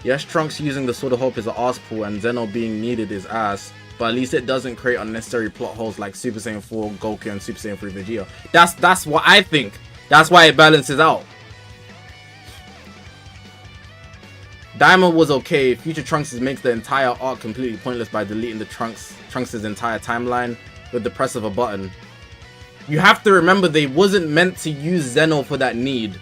Yes, Trunks using the Sword of Hope is an arse pool and Zeno being needed is ass. But at least it doesn't create unnecessary plot holes like Super Saiyan 4 Goku and Super Saiyan 3 Vegeta. That's what I think. That's why it balances out. DAIMA was okay. Future Trunks makes the entire arc completely pointless by deleting the Trunks' entire timeline with the press of a button. You have to remember they wasn't meant to use Zeno for that need.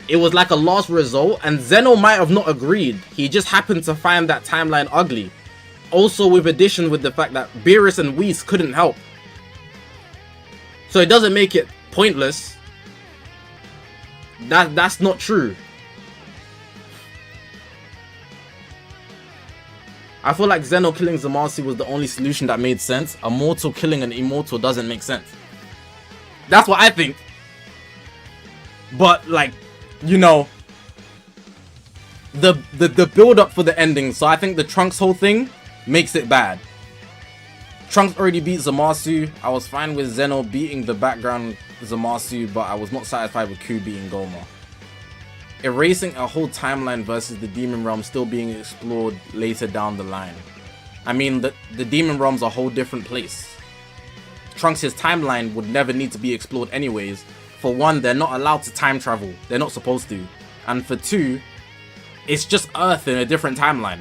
It was like a last result, and Zeno might have not agreed. He just happened to find that timeline ugly. Also with addition with the fact that Beerus and Whis couldn't help. So it doesn't make it pointless. That's not true. I feel like Zeno killing Zamasu was the only solution that made sense. A mortal killing an immortal doesn't make sense. That's what I think. But like, you know, the build up for the ending. So I think the Trunks whole thing makes it bad. Trunks already beat Zamasu. I was fine with Zeno beating the background Zamasu, but I was not satisfied with Ku beating Goma. Erasing a whole timeline versus the Demon Realm still being explored later down the line. I mean, the Demon Realm's a whole different place. Trunks' timeline would never need to be explored anyways. For one, they're not allowed to time travel. They're not supposed to. And for two, it's just Earth in a different timeline.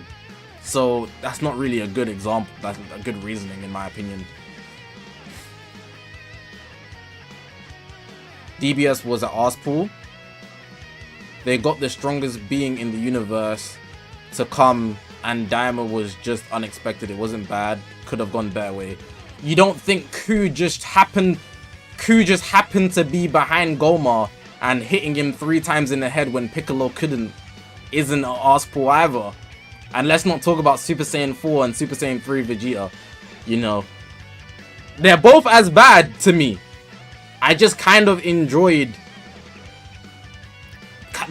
So that's not really a good example. That's a good reasoning in my opinion. DBS was an arse pool. They got the strongest being in the universe to come, and DAIMA was just unexpected. It wasn't bad. Could have gone better way. You don't think Ku just happened to be behind Goma and hitting him 3 times in the head when Piccolo couldn't isn't an arse pool either. And let's not talk about Super Saiyan 4 and Super Saiyan 3 Vegeta. You know, they're both as bad to me. I just kind of enjoyed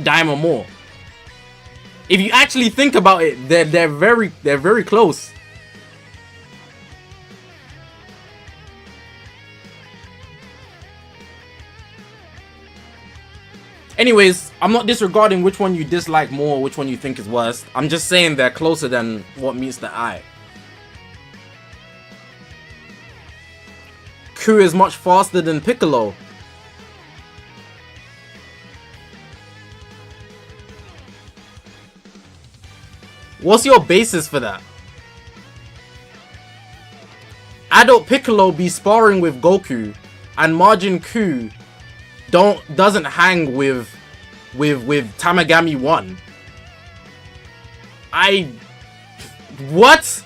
DAIMA more. If you actually think about it, they're very close. Anyways, I'm not disregarding which one you dislike more or which one you think is worse. I'm just saying they're closer than what meets the eye. Ku is much faster than Piccolo. What's your basis for that? Adult Piccolo be sparring with Goku, and Majin Ku doesn't hang with Tamagami 1. What?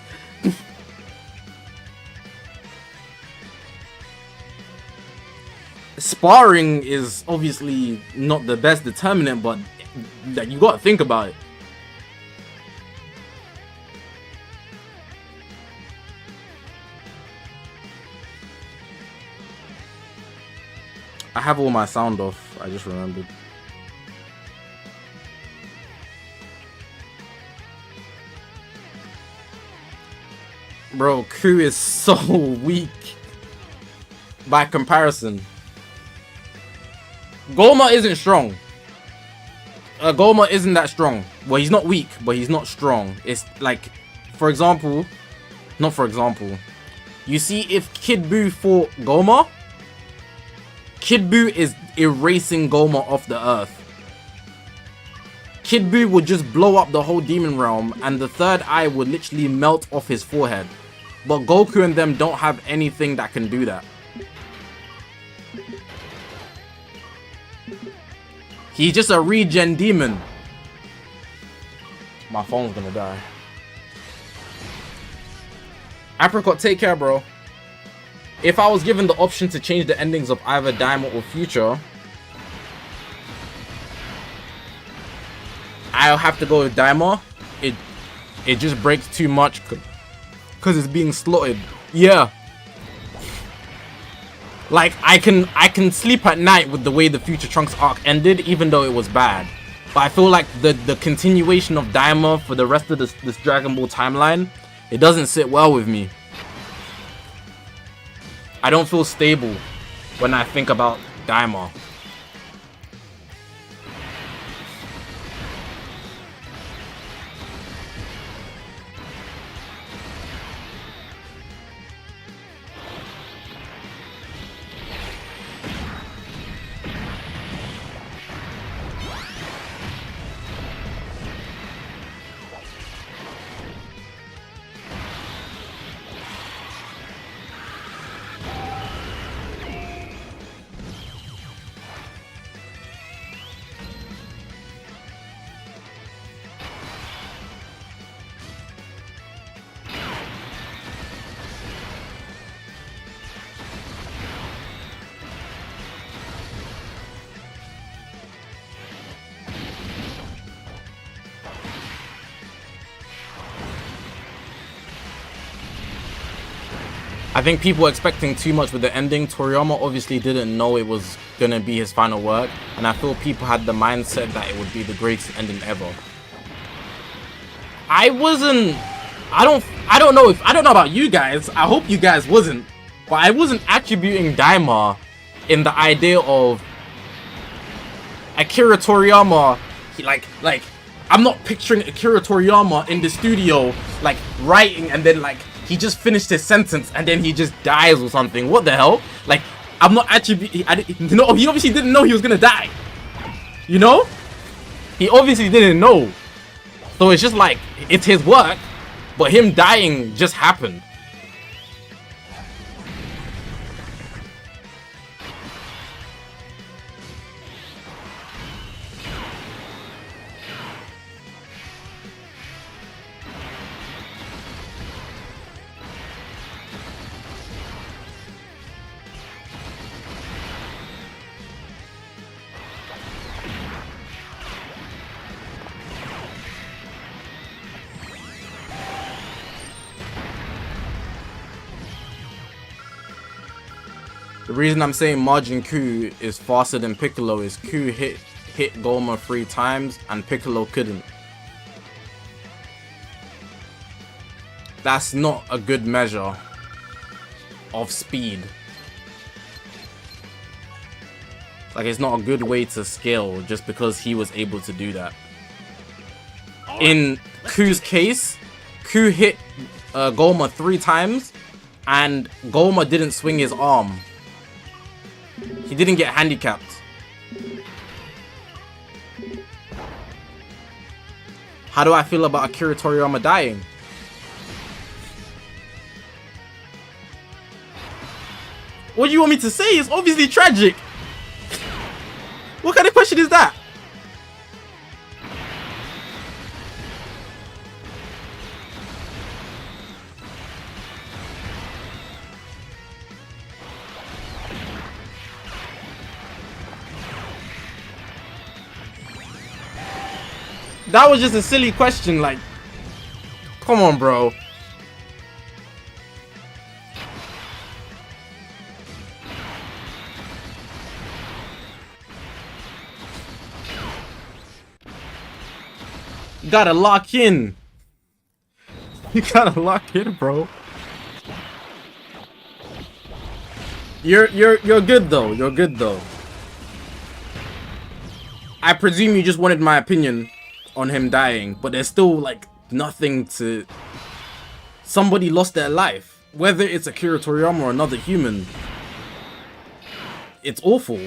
Sparring is obviously not the best determinant, but you gotta think about it. I have all my sound off, I just remembered. Bro, Ku is so weak by comparison. Goma isn't strong. Goma isn't that strong. Well, he's not weak, but he's not strong. It's like, for example, you see if Kid Buu fought Goma, Kid Buu is erasing Goma off the earth. Kid Buu would just blow up the whole demon realm and the third eye would literally melt off his forehead. But Goku and them don't have anything that can do that. He's just a regen demon. My phone's gonna die. Apricot, take care, bro. If I was given the option to change the endings of either DAIMA or Future, I'll have to go with DAIMA. It just breaks too much because it's being slaughtered. Yeah. Like I can sleep at night with the way the Future Trunks arc ended, even though it was bad. But I feel like the continuation of DAIMA for the rest of this Dragon Ball timeline, it doesn't sit well with me. I don't feel stable when I think about DAIMA. I think people were expecting too much with the ending. Toriyama obviously didn't know it was gonna be his final work, and I feel people had the mindset that it would be the greatest ending ever. I don't know about you guys. I hope you guys wasn't, but I wasn't attributing DAIMA in the idea of Akira Toriyama. Like I'm not picturing Akira Toriyama in the studio like writing and then like he just finished his sentence and then he just dies or something. What the hell? Like, I'm not attributing. He obviously didn't know he was gonna die. You know? He obviously didn't know. So it's just like, it's his work, but him dying just happened. The reason I'm saying Majin Ku is faster than Piccolo is Ku hit Goma 3 times and Piccolo couldn't. That's not a good measure of speed. Like, it's not a good way to scale just because he was able to do that. In Ku's case, Ku hit Goma 3 times and Goma didn't swing his arm. He didn't get handicapped. How do I feel about Akira Toriyama dying? What do you want me to say? It's obviously tragic. What kind of question is that? That was just a silly question, like, come on, bro. You gotta lock in. You gotta lock in, bro. You're good though. You're good though. I presume you just wanted my opinion on him dying, but there's still like nothing to. Somebody lost their life, whether it's Akira Toriyama or another human. It's awful.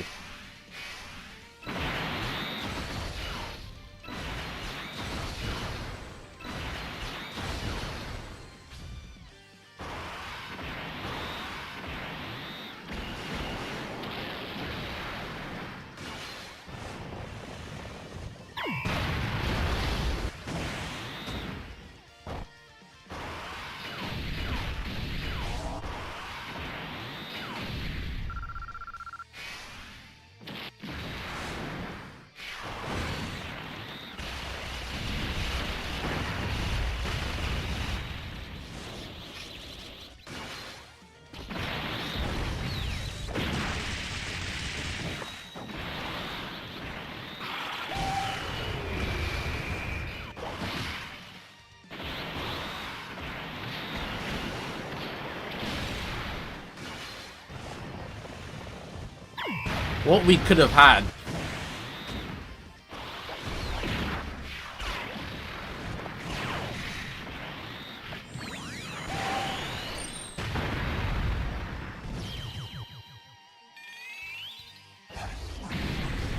What we could have had.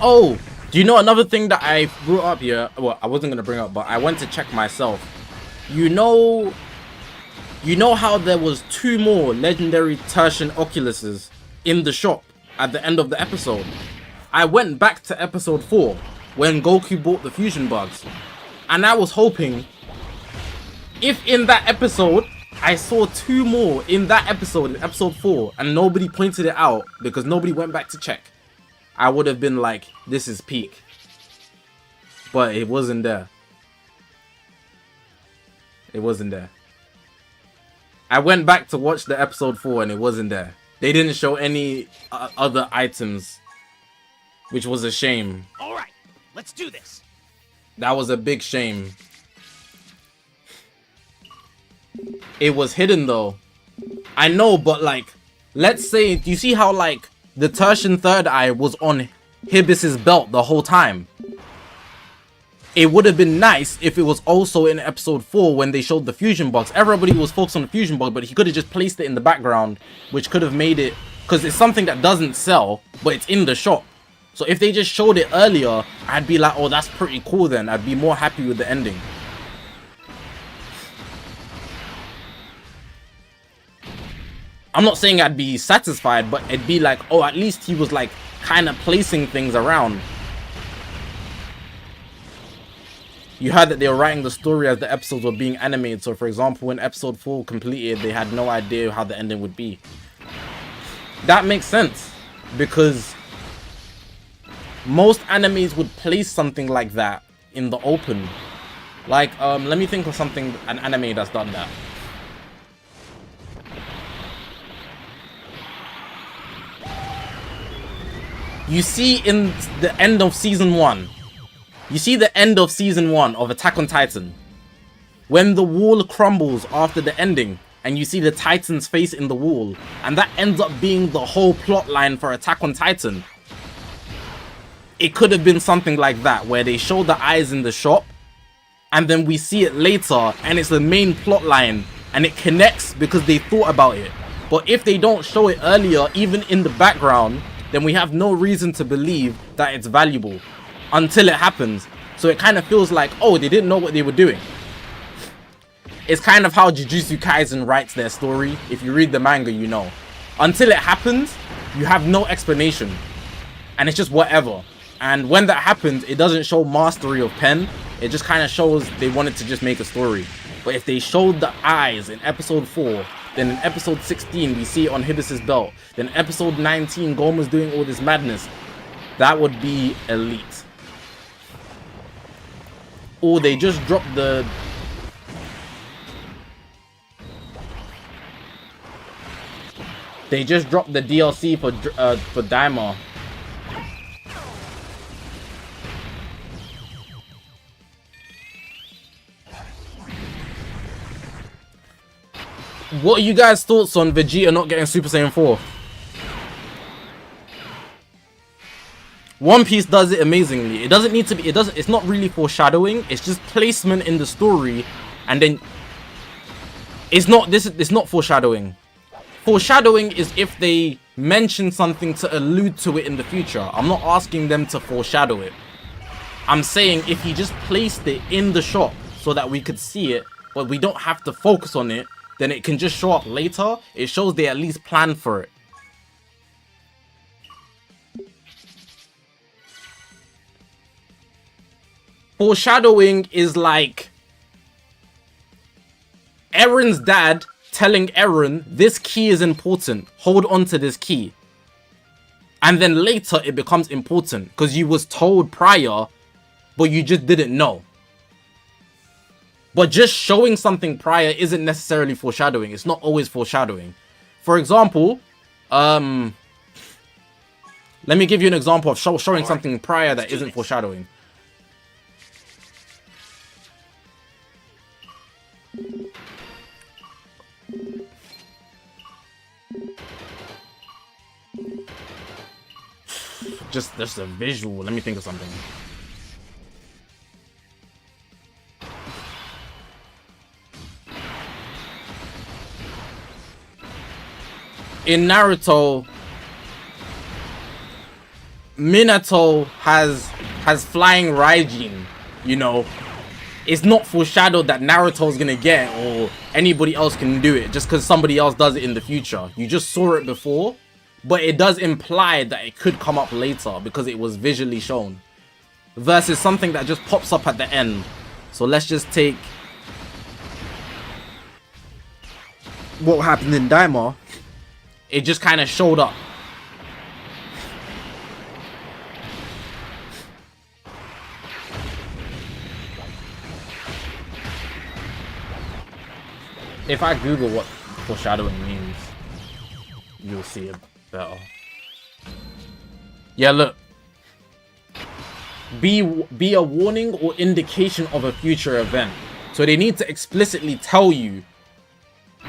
Oh, do you know another thing that I brought up here? Well, I wasn't gonna bring up, but I went to check myself. You know how there was 2 more legendary Tertian Oculuses in the shop at the end of the episode? I went back to episode 4 when Goku bought the fusion bugs, and I was hoping if in that episode I saw 2 more in that episode, in episode 4, and nobody pointed it out because nobody went back to check, I would have been like, this is peak. But it wasn't there. It wasn't there. I went back to watch the episode 4 and it wasn't there. They didn't show any other items, which was a shame. All right, let's do this. That was a big shame. It was hidden though. I know, but like, let's say, do you see how like the Tertian third eye was on Hibis's belt the whole time? It would have been nice if it was also in episode 4 when they showed the fusion box. Everybody was focused on the fusion box, but he could have just placed it in the background, which could have made it, because it's something that doesn't sell, but it's in the shop. So if they just showed it earlier, I'd be like, oh, that's pretty cool then. I'd be more happy with the ending. I'm not saying I'd be satisfied, but it'd be like, oh, at least he was like kind of placing things around. You heard that they were writing the story as the episodes were being animated. So for example, when episode 4 completed, they had no idea how the ending would be. That makes sense, because most animes would place something like that in the open. Like, let me think of something, an anime that's done that. You see in the end of season 1. You see the end of season 1 of Attack on Titan. When the wall crumbles after the ending, and you see the Titan's face in the wall, and that ends up being the whole plot line for Attack on Titan. It could have been something like that, where they show the eyes in the shop, and then we see it later, and it's the main plot line, and it connects because they thought about it. But if they don't show it earlier, even in the background, then we have no reason to believe that it's valuable until it happens. So it kind of feels like, oh, they didn't know what they were doing. It's kind of how Jujutsu Kaisen writes their story. If you read the manga, you know. Until it happens, you have no explanation. And it's just whatever. And when that happens, it doesn't show mastery of pen. It just kind of shows they wanted to just make a story. But if they showed the eyes in episode 4, then in episode 16, we see it on Hibis's belt. Then episode 19, Goma's doing all this madness. That would be elite. Or they just dropped the... They just dropped the DLC for DAIMA. What are you guys' thoughts on Vegeta not getting Super Saiyan 4? One Piece does it amazingly. It doesn't need to be, it's not really foreshadowing. It's just placement in the story, and then it's not foreshadowing. Foreshadowing is if they mention something to allude to it in the future. I'm not asking them to foreshadow it. I'm saying if he just placed it in the shop so that we could see it, but we don't have to focus on it, then it can just show up later. It shows they at least planned for it. Foreshadowing is like Aaron's dad telling Aaron, this key is important, hold on to this key. And then later it becomes important because you was told prior, but you just didn't know. But just showing something prior isn't necessarily foreshadowing. It's not always foreshadowing. For example, let me give you an example of showing something prior that isn't foreshadowing. just a visual. Let me think of something. In Naruto, Minato has flying Raijin, you know. It's not foreshadowed that Naruto's gonna get or anybody else can do it just because somebody else does it in the future. You just saw it before, but it does imply that it could come up later because it was visually shown. Versus something that just pops up at the end. So let's just take what happened in DAIMA. It just kind of showed up. If I Google what foreshadowing means, you'll see it better. Yeah, look. Be a warning or indication of a future event. So they need to explicitly tell you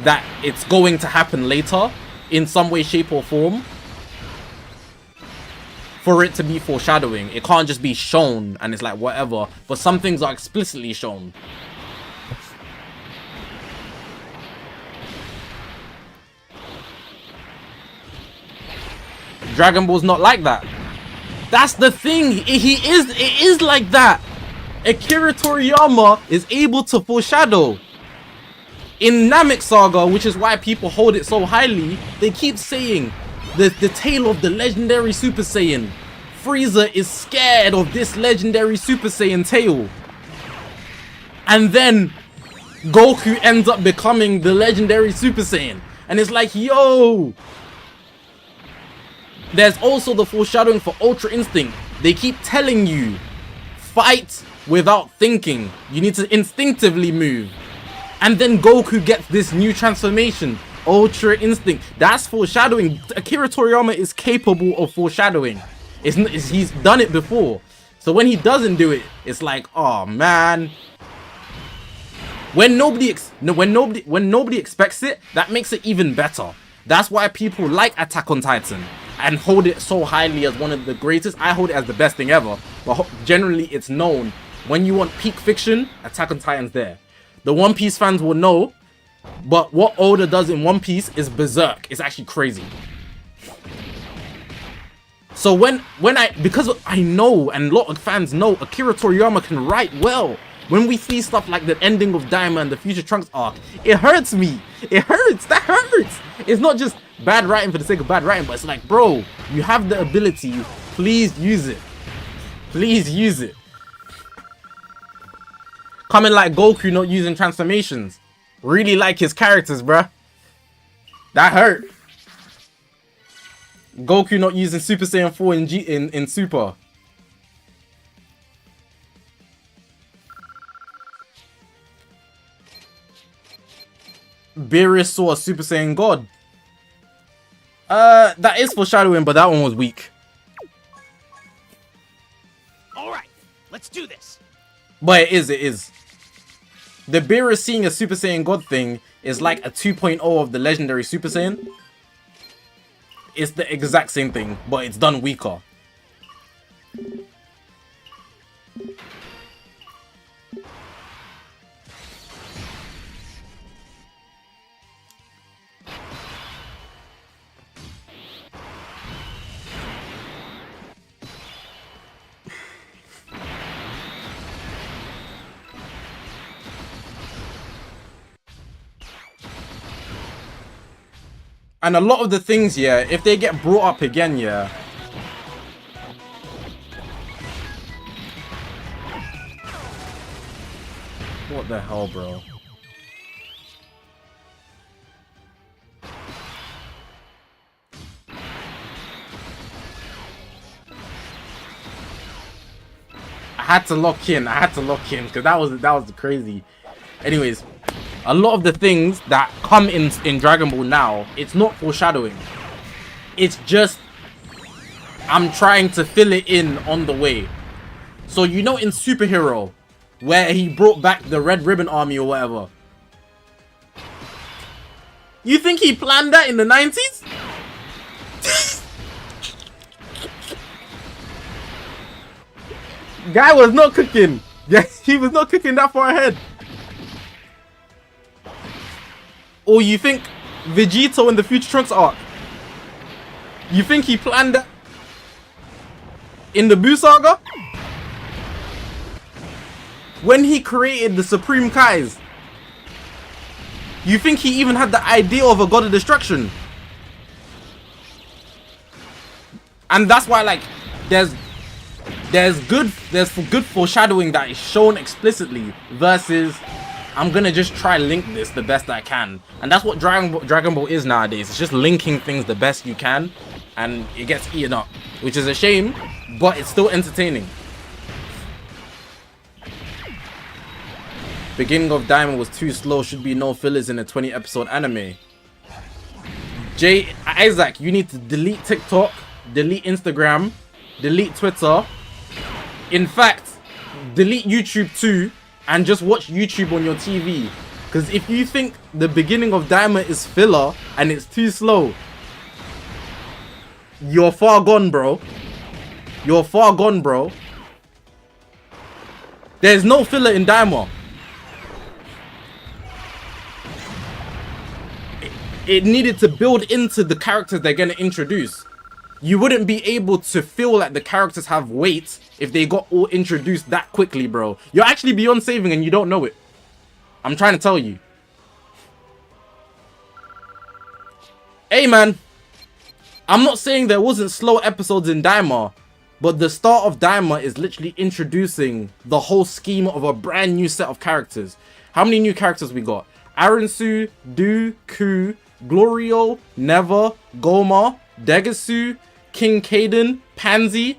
that it's going to happen later in some way, shape, or form for it to be foreshadowing. It can't just be shown and it's like whatever, but some things are explicitly shown. Dragon Ball's not like that. That's the thing. It is like that. Akira Toriyama is able to foreshadow. In Namek Saga, which is why people hold it so highly, they keep saying the tale of the legendary Super Saiyan. Frieza is scared of this legendary Super Saiyan tale. And then Goku ends up becoming the legendary Super Saiyan. And it's like, yo. There's also the foreshadowing for Ultra Instinct. They keep telling you, fight without thinking. You need to instinctively move. And then Goku gets this new transformation, Ultra Instinct. That's foreshadowing. Akira Toriyama is capable of foreshadowing. He's done it before. So when he doesn't do it, it's like, oh man. When nobody expects it, that makes it even better. That's why people like Attack on Titan and hold it so highly as one of the greatest. I hold it as the best thing ever. But generally, it's known. When you want peak fiction, Attack on Titan's there. The One Piece fans will know, but what Oda does in One Piece is berserk. It's actually crazy. So because I know, and a lot of fans know, Akira Toriyama can write well. When we see stuff like the ending of DAIMA and the Future Trunks arc, it hurts me. It hurts. That hurts. It's not just bad writing for the sake of bad writing, but it's like, bro, you have the ability. Please use it. Please use it. Coming like Goku not using transformations. Really like his characters, bruh. That hurt. Goku not using Super Saiyan 4 in Super. Beerus saw a Super Saiyan God. That is foreshadowing, but that one was weak. Alright, let's do this. But it is. The Beerus seeing a Super Saiyan God thing is like a 2.0 of the legendary Super Saiyan. It's the exact same thing, but it's done weaker. And a lot of the things, yeah, if they get brought up again, yeah. What the hell, bro? I had to lock in because that was crazy. Anyways, a lot of the things that come in Dragon Ball now, it's not foreshadowing. It's just I'm trying to fill it in on the way. So you know in Superhero, where he brought back the Red Ribbon Army or whatever. You think he planned that in the 90s? Guy was not cooking. Yes, he was not cooking that far ahead. Or you think Vegito in the Future Trunks arc? You think he planned that in the Buu Saga? When he created the Supreme Kais? You think he even had the idea of a God of Destruction? And that's why, like, there's good foreshadowing that is shown explicitly versus I'm gonna just try link this the best I can. And that's what Dragon Ball is nowadays. It's just linking things the best you can, and it gets eaten up, which is a shame, but it's still entertaining. Beginning of Diamond was too slow. Should be no fillers in a 20 episode anime. Isaac, you need to delete TikTok, delete Instagram, delete Twitter. In fact, delete YouTube too, and just watch YouTube on your TV. Because if you think the beginning of Daima is filler and it's too slow, you're far gone, bro. You're far gone, bro. There's no filler in Daima. It needed to build into the characters they're going to introduce. You wouldn't be able to feel like the characters have weight if they got all introduced that quickly, bro. You're actually beyond saving and you don't know it. I'm trying to tell you. Hey, man. I'm not saying there wasn't slow episodes in Daima, but the start of Daima is literally introducing the whole scheme of a brand new set of characters. How many new characters we got? Aransu, Du, Ku, Glorio, Never, Goma, Degasu, King Caden, Pansy.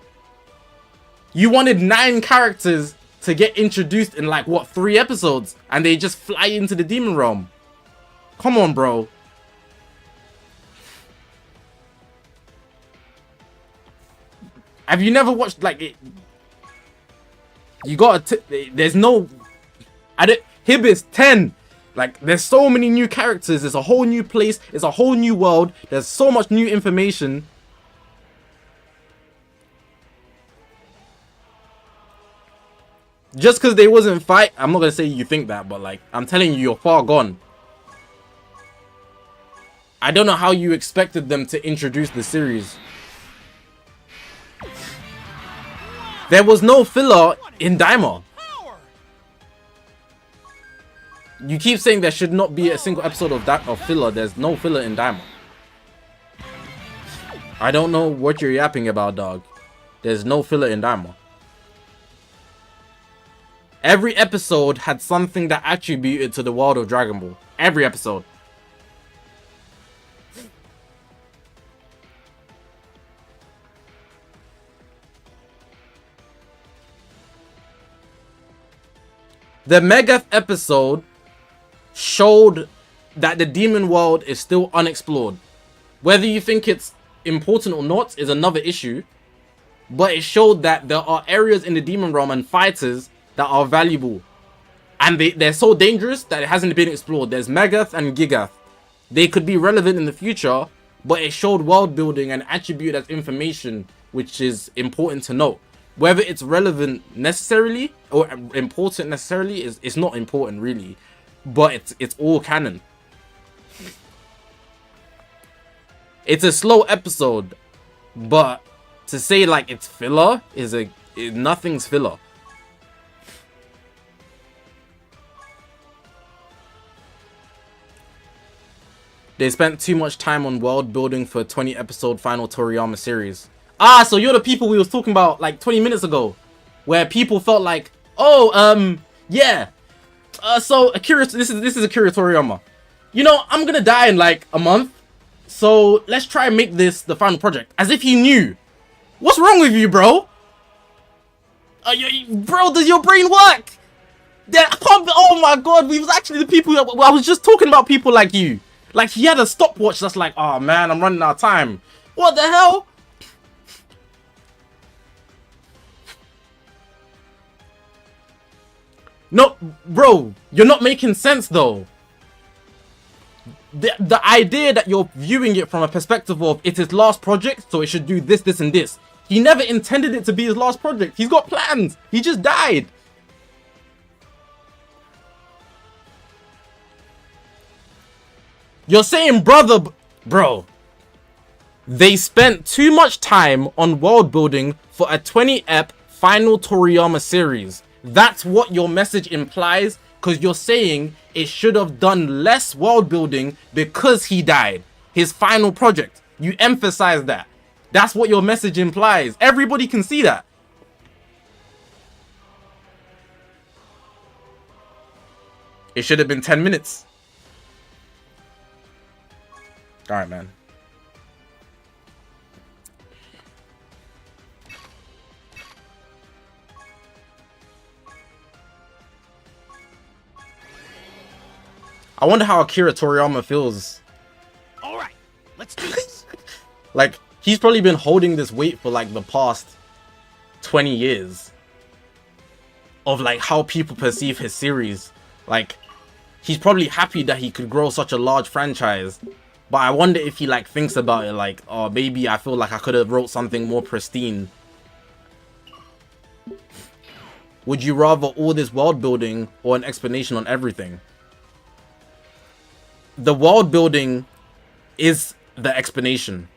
You wanted 9 characters to get introduced in like, what, 3 episodes? And they just fly into the demon realm. Come on, bro. Have you never watched, like, it? You gotta, there's no, Hibis 10. Like, there's so many new characters. It's a whole new place. It's a whole new world. There's so much new information. Just because they wasn't fight, I'm not going to say you think that, but like, I'm telling you, you're far gone. I don't know how you expected them to introduce the series. There was no filler in Daima. You keep saying there should not be a single episode of filler. There's no filler in Daima. I don't know what you're yapping about, dog. There's no filler in Daima. Every episode had something that attributed to the world of Dragon Ball. Every episode. The Megath episode showed that the demon world is still unexplored. Whether you think it's important or not is another issue, but it showed that there are areas in the demon realm and fighters that are valuable, and they're so dangerous that it hasn't been explored. There's Megath and Gigath. They could be relevant in the future, but it showed world building and attribute as information, which is important to note. Whether it's relevant necessarily or important necessarily is not important really, but it's all canon. It's a slow episode, but to say like it's filler is nothing's filler. They spent too much time on world building for a 20 episode final Toriyama series. Ah, so you're the people we was talking about like 20 minutes ago, where people felt like, oh, yeah. So Akira, this is Akira Toriyama. You know, I'm gonna die in like a month, so let's try and make this the final project. As if he knew. What's wrong with you, bro? Bro, does your brain work? Oh my god, we was actually the people that I was just talking about. People like you. Like he had a stopwatch that's like, oh man, I'm running out of time. What the hell? No, bro, you're not making sense though. The idea that you're viewing it from a perspective of it's his last project, so it should do this, this, and this. He never intended it to be his last project. He's got plans. He just died. You're saying, brother, bro, they spent too much time on world building for a 20-ep final Toriyama series. That's what your message implies, because you're saying it should have done less world building because he died. His final project. You emphasize that. That's what your message implies. Everybody can see that. It should have been 10 minutes. Alright, man. I wonder how Akira Toriyama feels. Alright, let's do this. Like, he's probably been holding this weight for like the past 20 years. Of like how people perceive his series. Like, he's probably happy that he could grow such a large franchise. But I wonder if he like thinks about it like, oh, maybe I feel like I could have wrote something more pristine. Would you rather all this world building or an explanation on everything? The world building is the explanation.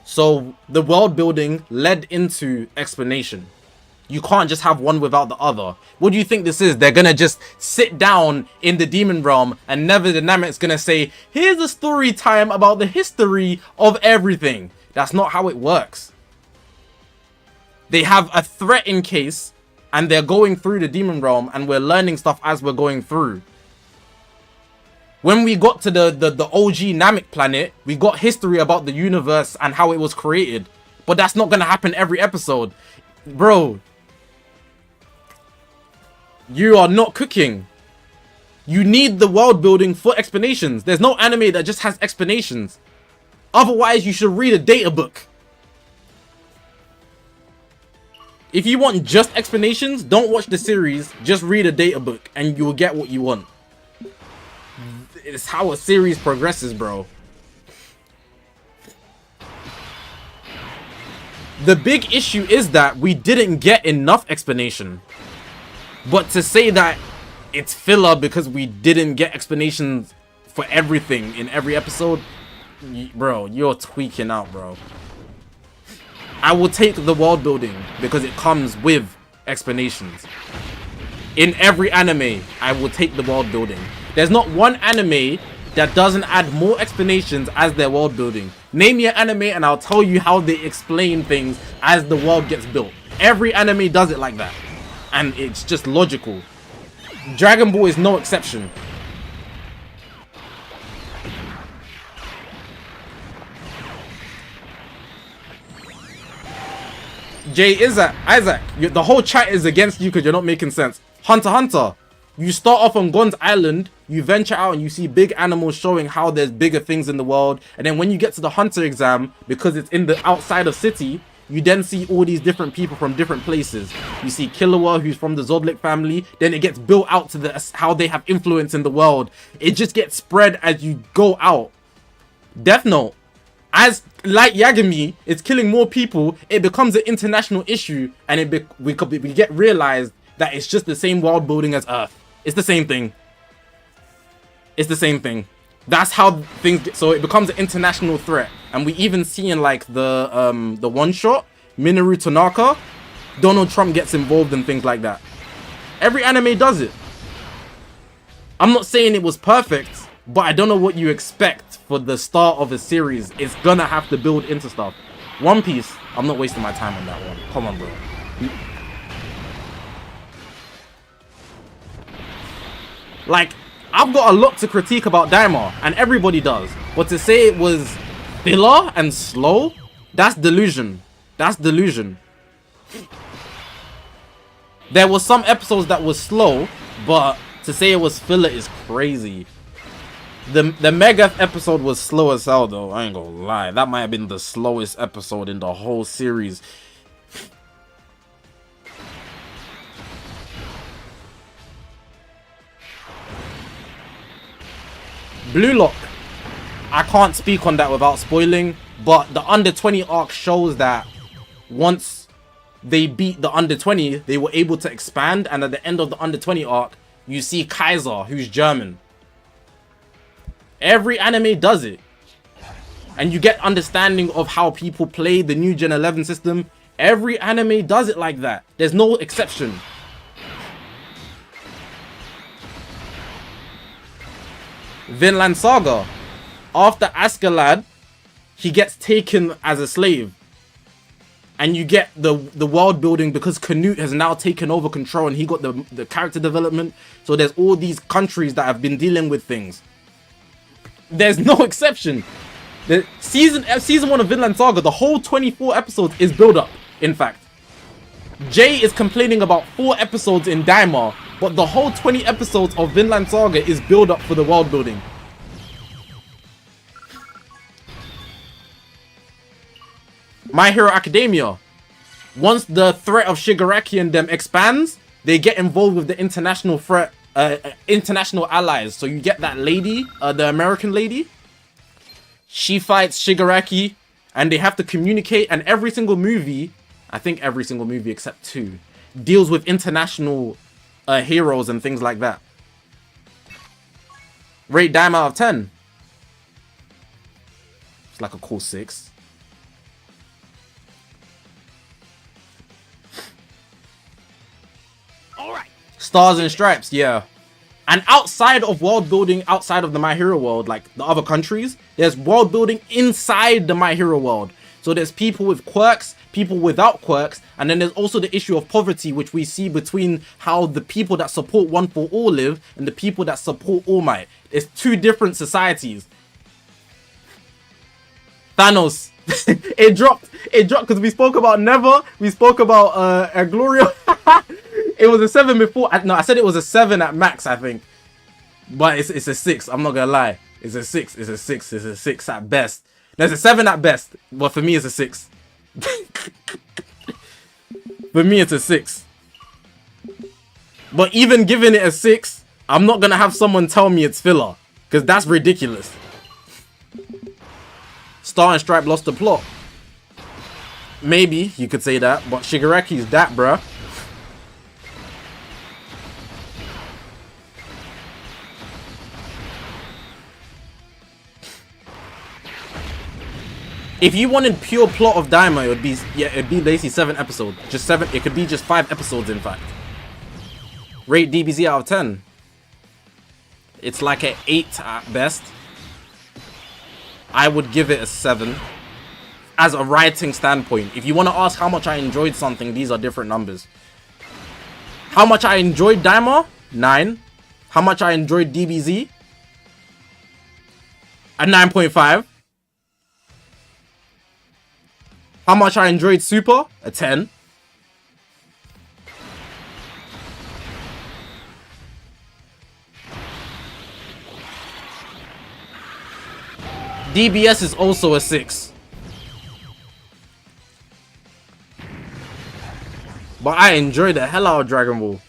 So the world building led into explanation. You can't just have one without the other. What do you think this is? They're gonna just sit down in the demon realm and never the Namet's gonna say, here's a story time about the history of everything. That's not how it works. They have a threat in case and they're going through the demon realm and we're learning stuff as we're going through. When we got to the OG Namek planet, we got history about the universe and how it was created. But that's not gonna happen every episode. Bro, you are not cooking. You need the world building for explanations. There's no anime that just has explanations. Otherwise, you should read a data book. If you want just explanations, don't watch the series. Just read a data book and you will get what you want. It's how a series progresses, bro. The big issue is that we didn't get enough explanation. But to say that it's filler because we didn't get explanations for everything in every episode, bro, you're tweaking out, bro. I will take the world building because it comes with explanations. In every anime, I will take the world building. There's not one anime that doesn't add more explanations as their world building. Name your anime and I'll tell you how they explain things as the world gets built. Every anime does it like that. And it's just logical. Dragon Ball is no exception. Isaac, the whole chat is against you because you're not making sense. Hunter x Hunter. You start off on Gon's Island, you venture out and you see big animals showing how there's bigger things in the world. And then when you get to the Hunter exam, because it's in the outside of city, you then see all these different people from different places. You see Killua, who's from the Zodlik family. Then it gets built out to how they have influence in the world. It just gets spread as you go out. Death Note. As like Yagami, it's killing more people. It becomes an international issue. And we get realized that it's just the same world building as Earth. It's the same thing. It's the same thing. That's how things get, so it becomes an international threat. And we even see in like the one shot, Minoru Tanaka, Donald Trump gets involved in things like that. Every anime does it. I'm not saying it was perfect, but I don't know what you expect for the start of a series. It's gonna have to build into stuff. One Piece, I'm not wasting my time on that one. Come on, bro. Like, I've got a lot to critique about DAIMA, and everybody does. But to say it was filler and slow, that's delusion. That's delusion. There was some episodes that was slow, but to say it was filler is crazy. The Megath episode was slow as hell, though. I ain't gonna lie. That might have been the slowest episode in the whole series. Blue Lock, I can't speak on that without spoiling, but the under 20 arc shows that once they beat the under 20, they were able to expand, and at the end of the under 20 arc, you see Kaiser, who's German. Every anime does it. And you get understanding of how people play the new Gen 11 system. Every anime does it like that. There's no exception. Vinland Saga. After Askeladd, he gets taken as a slave. And you get the world building because Canute has now taken over control and he got the character development. So there's all these countries that have been dealing with things. There's no exception. The season 1 of Vinland Saga, the whole 24 episodes is build up, in fact. Jay is complaining about 4 episodes in DAIMA, but the whole 20 episodes of Vinland Saga is build up for the world building. My Hero Academia. Once the threat of Shigaraki and them expands, they get involved with the international threat, international allies. So you get that lady, the American lady. She fights Shigaraki, and they have to communicate. And every single movie, I think every single movie except 2, deals with international heroes and things like that. Rate DAIMA out of 10. It's like a cool 6. Stars and Stripes, yeah. And outside of world building, outside of the My Hero world, like the other countries, there's world building inside the My Hero world. So there's people with quirks, people without quirks, and then there's also the issue of poverty, which we see between how the people that support One for All live and the people that support All Might. It's 2 different societies. Thanos. It dropped because we spoke about Never, we spoke about Gloria. It was a 7 before. No, I said it was a 7 at max, I think. But it's a 6. I'm not gonna lie. It's a 6. It's a 6. It's a 6 at best. There's a 7 at best. But for me, it's a 6. For me, it's a 6. But even giving it a 6, I'm not gonna have someone tell me it's filler. Because that's ridiculous. Star and Stripe lost the plot. Maybe you could say that. But Shigaraki's that, bruh. If you wanted pure plot of DAIMA, it'd be basically 7 episodes. Just 7. It could be just 5 episodes, in fact. Rate DBZ out of 10. It's like an 8 at best. I would give it a 7. As a writing standpoint. If you want to ask how much I enjoyed something, these are different numbers. How much I enjoyed DAIMA? 9. How much I enjoyed DBZ? A 9.5. How much I enjoyed Super? A 10. DBS is also a 6. But I enjoyed the hell out of Dragon Ball.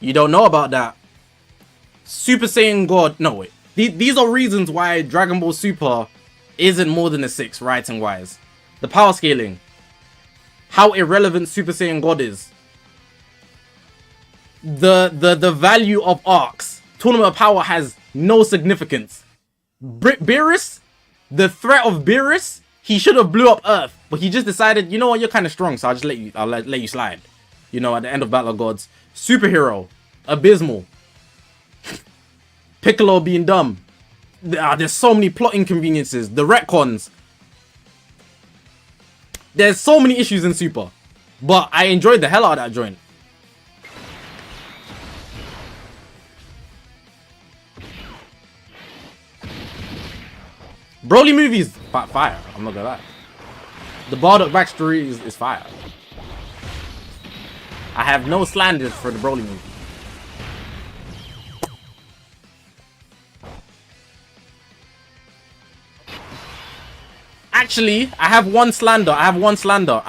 You don't know about that. Super Saiyan God. No, wait. These are reasons why Dragon Ball Super isn't more than a 6, writing wise. The power scaling. How irrelevant Super Saiyan God is. The value of arcs. Tournament of Power has no significance. Beerus, the threat of Beerus, he should have blew up Earth, but he just decided, you know what, you're kind of strong, so I'll let you slide. You know, at the end of Battle of Gods. Superhero, abysmal. Piccolo being dumb. There's so many plot inconveniences. The retcons. There's so many issues in Super. But I enjoyed the hell out of that joint. Broly movies, fire. I'm not gonna lie. The Bardock backstory is fire. I have no slanders for the Broly movie. Actually, I have one slander. I have one slander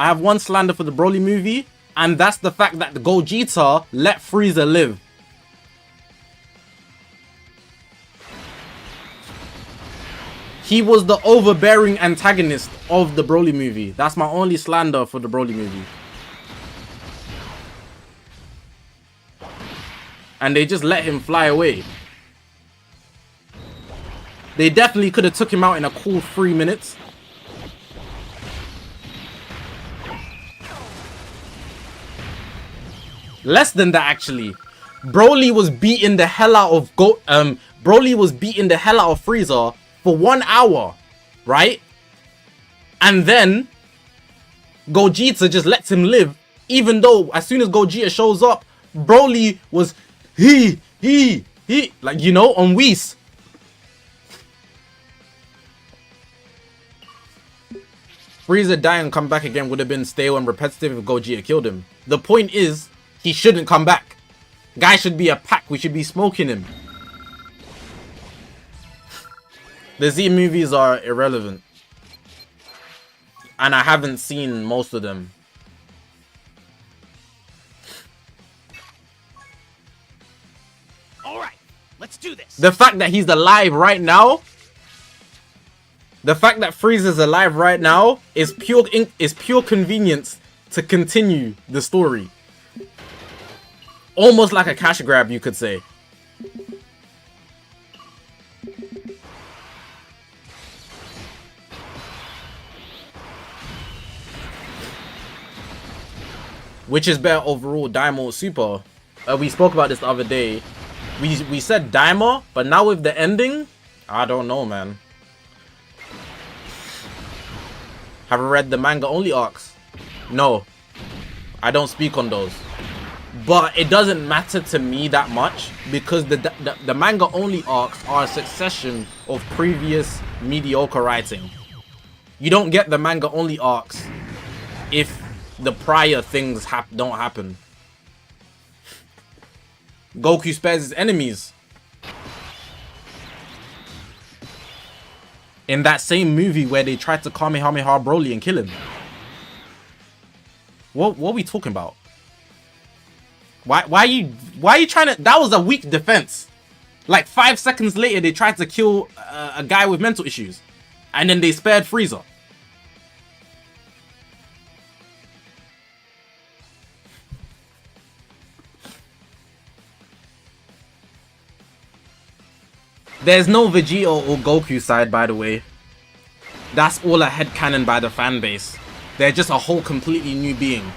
for the Broly movie, and that's the fact that the Gogeta let Frieza live. He was the overbearing antagonist of the Broly movie. That's my only slander for the Broly movie. And they just let him fly away. They definitely could have took him out in a cool 3 minutes. Less than that, actually. Broly was beating the hell out of Frieza for 1 hour, right? And then Gogeta just lets him live, even though as soon as Gogeta shows up, Broly was like, you know, on Whis. Frieza dying and come back again would have been stale and repetitive if Gogeta killed him. The point is, he shouldn't come back. Guy should be a pack. We should be smoking him. The Z movies are irrelevant. And I haven't seen most of them. Alright, let's do this. The fact that he's alive right now, the fact that Frieza's alive right now is pure convenience to continue the story. Almost like a cash grab, you could say. Which is better overall, DAIMA or Super? We spoke about this the other day. We said DAIMA, but now with the ending, I don't know, man. Have you read the manga only arcs? No, I don't speak on those. But it doesn't matter to me that much because the manga only arcs are a succession of previous mediocre writing. You don't get the manga only arcs if the prior things don't happen. Goku spares his enemies. In that same movie where they tried to Kamehameha Broly and kill him. What are we talking about? Why are you trying to... That was a weak defense. Like 5 seconds later, they tried to kill a guy with mental issues. And then they spared Frieza. There's no Vegeta or Goku side, by the way. That's all a headcanon by the fan base. They're just a whole completely new being.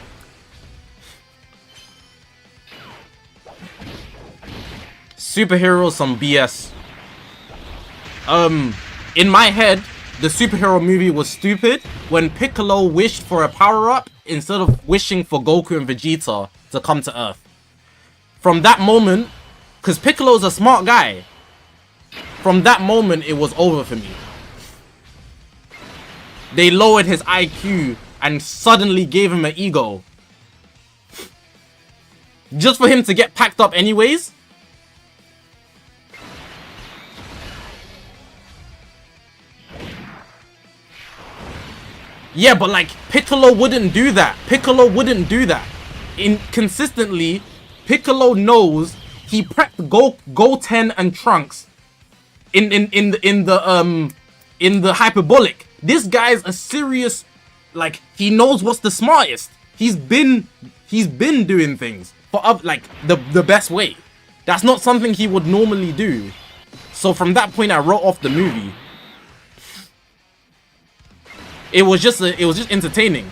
Superheroes, some BS. In my head, the superhero movie was stupid when Piccolo wished for a power-up instead of wishing for Goku and Vegeta to come to Earth. From that moment, because Piccolo's a smart guy, from that moment, it was over for me. They lowered his IQ and suddenly gave him an ego. Just for him to get packed up anyways? Yeah, but like, Piccolo wouldn't do that. Piccolo wouldn't do that. Consistently, Piccolo knows he prepped Goten and Trunks in the hyperbolic. This guy's a serious, like, he knows what's the smartest. He's been doing things for like the best way. That's not something he would normally do. So from that point, I wrote off the movie. It was just entertaining.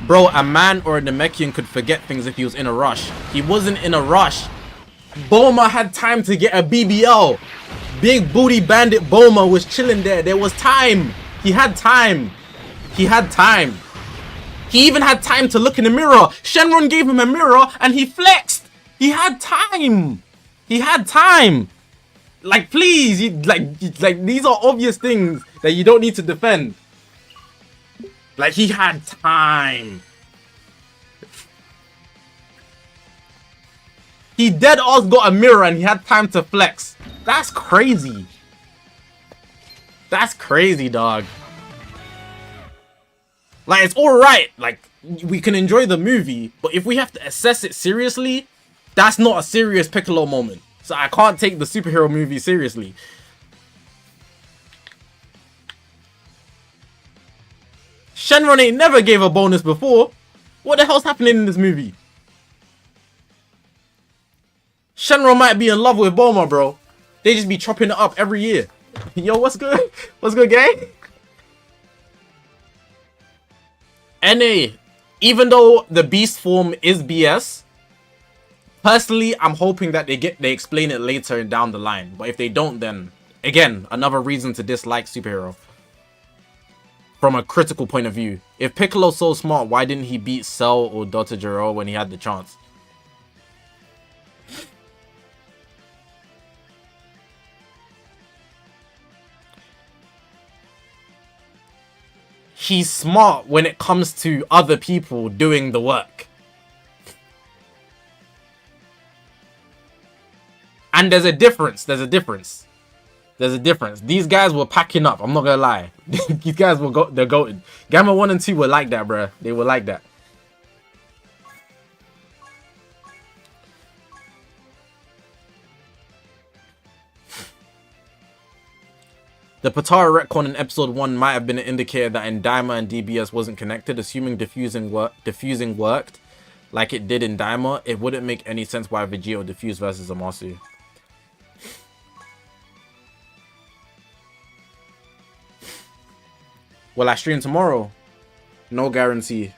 Bro, a man or a Namekian could forget things if he was in a rush. He wasn't in a rush. Bulma had time to get a BBL. Big booty bandit Bulma was chilling there. There was time. He had time. He had time. He even had time to look in the mirror. Shenron gave him a mirror and he flexed. He had time. He had time. Like, please, like these are obvious things that you don't need to defend. Like, he had time. He dead ass got a mirror and he had time to flex. That's crazy. That's crazy, dog. Like, it's alright. Like, we can enjoy the movie, but if we have to assess it seriously, that's not a serious Piccolo moment. So I can't take the superhero movie seriously. Shenron ain't never gave a bonus before. What the hell's happening in this movie? Shenron might be in love with Bulma, bro. They just be chopping it up every year. Yo, what's good? What's good, gang? NA, even though the beast form is BS, personally, I'm hoping that they explain it later down the line. But if they don't, then again, another reason to dislike superhero. From a critical point of view. If Piccolo's so smart, why didn't he beat Cell or Dr. Gero when he had the chance? He's smart when it comes to other people doing the work. And there's a difference. There's a difference. There's a difference. These guys were packing up. I'm not gonna lie. These guys were they're goated. Gamma 1 and 2 were like that, bruh. They were like that. The Potara retcon in episode 1 might have been an indicator that in DAIMA and DBS wasn't connected. Assuming diffusing worked like it did in DAIMA, it wouldn't make any sense why Vegito diffused versus Amasu. Will I stream tomorrow? No guarantee.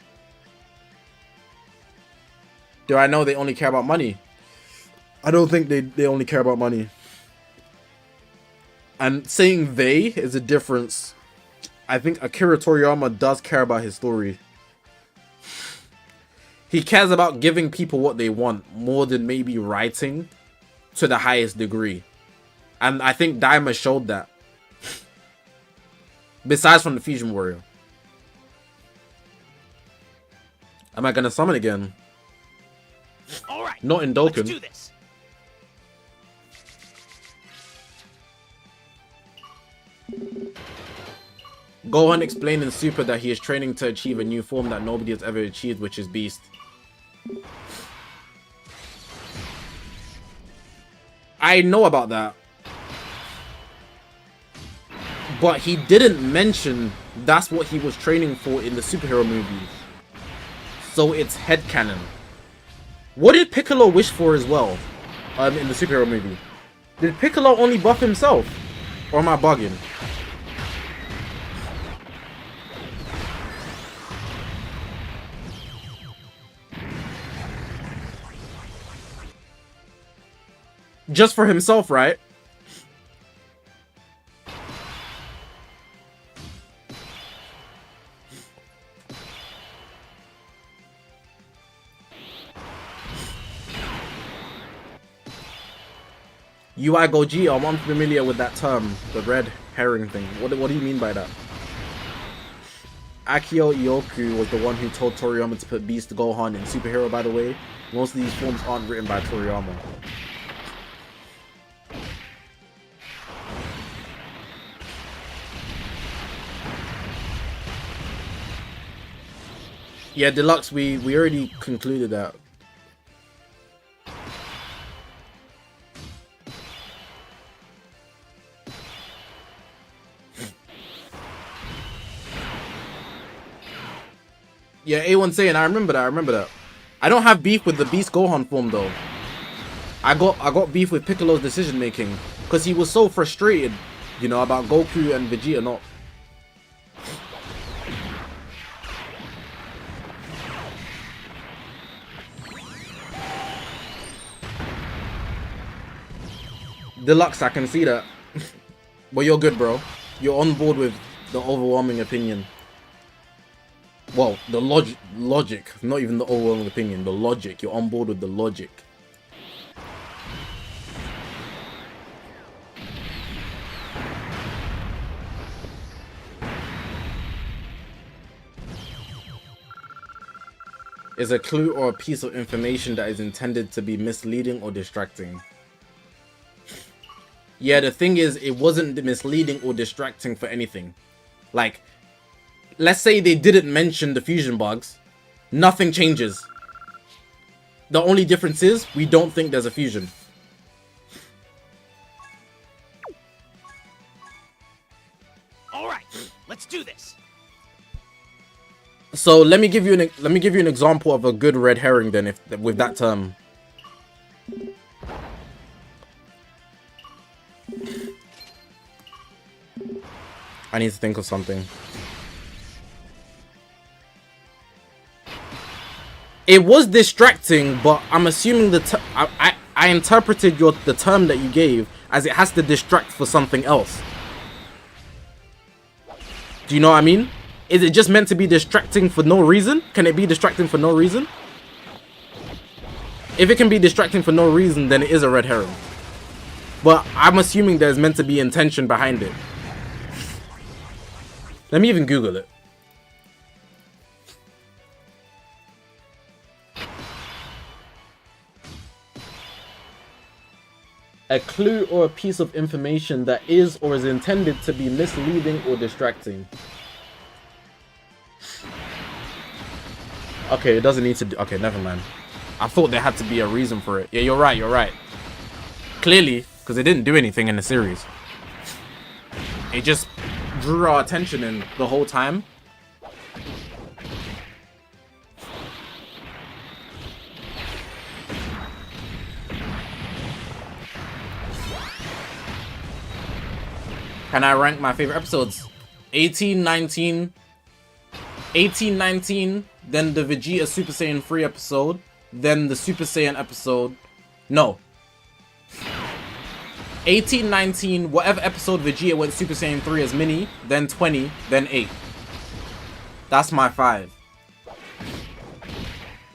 Do I know they only care about money? I don't think they only care about money. And saying they is a difference. I think Akira Toriyama does care about his story. He cares about giving people what they want more than maybe writing to the highest degree. And I think DAIMA showed that. Besides from the Fusion Warrior. Am I gonna summon again? All right. Not in Dokkan. Let's do this. Gohan explained in Super that he is training to achieve a new form that nobody has ever achieved, which is Beast. I know about that. But he didn't mention that's what he was training for in the superhero movie. So it's headcanon. What did Piccolo wish for as well in the superhero movie? Did Piccolo only buff himself? Or am I bugging? Just for himself, right? UI Go G, I'm unfamiliar with that term, the red herring thing. What do you mean by that? Akio Ioku was the one who told Toriyama to put Beast Gohan in superhero, by the way. Most of these forms aren't written by Toriyama. Yeah, Deluxe, we already concluded that. Yeah, A1 saying, I remember that. I don't have beef with the Beast Gohan form though. I got beef with Piccolo's decision making because he was so frustrated, you know, about Goku and Vegeta not. Deluxe, I can see that. But you're good, bro. You're on board with the overwhelming opinion. Well, the logic, not even the overwhelming opinion, the logic. You're on board with the logic. is a clue or a piece of information that is intended to be misleading or distracting. Yeah, the thing is, it wasn't misleading or distracting for anything. Like, let's say they didn't mention the fusion bugs. Nothing changes. The only difference is, we don't think there's a fusion. Alright, let's do this. So let me give you an example of a good red herring then, if with that term. I need to think of something. It was distracting, but I'm assuming I interpreted the term that you gave as it has to distract for something else. Do you know what I mean? Is it just meant to be distracting for no reason? Can it be distracting for no reason? If it can be distracting for no reason, then it is a red herring. But I'm assuming there's meant to be intention behind it. Let me even Google it. A clue or a piece of information that is or is intended to be misleading or distracting. Okay, it doesn't need to do... Okay, never mind. I thought there had to be a reason for it. Yeah, you're right, you're right. Clearly, because it didn't do anything in the series. It just drew our attention in the whole time. Can I rank my favorite episodes? 18, 19, then the Vegeta Super Saiyan 3 episode, then the Super Saiyan episode. No. 18, 19, whatever episode Vegeta went Super Saiyan 3 as Mini, then 20, then 8. That's my 5.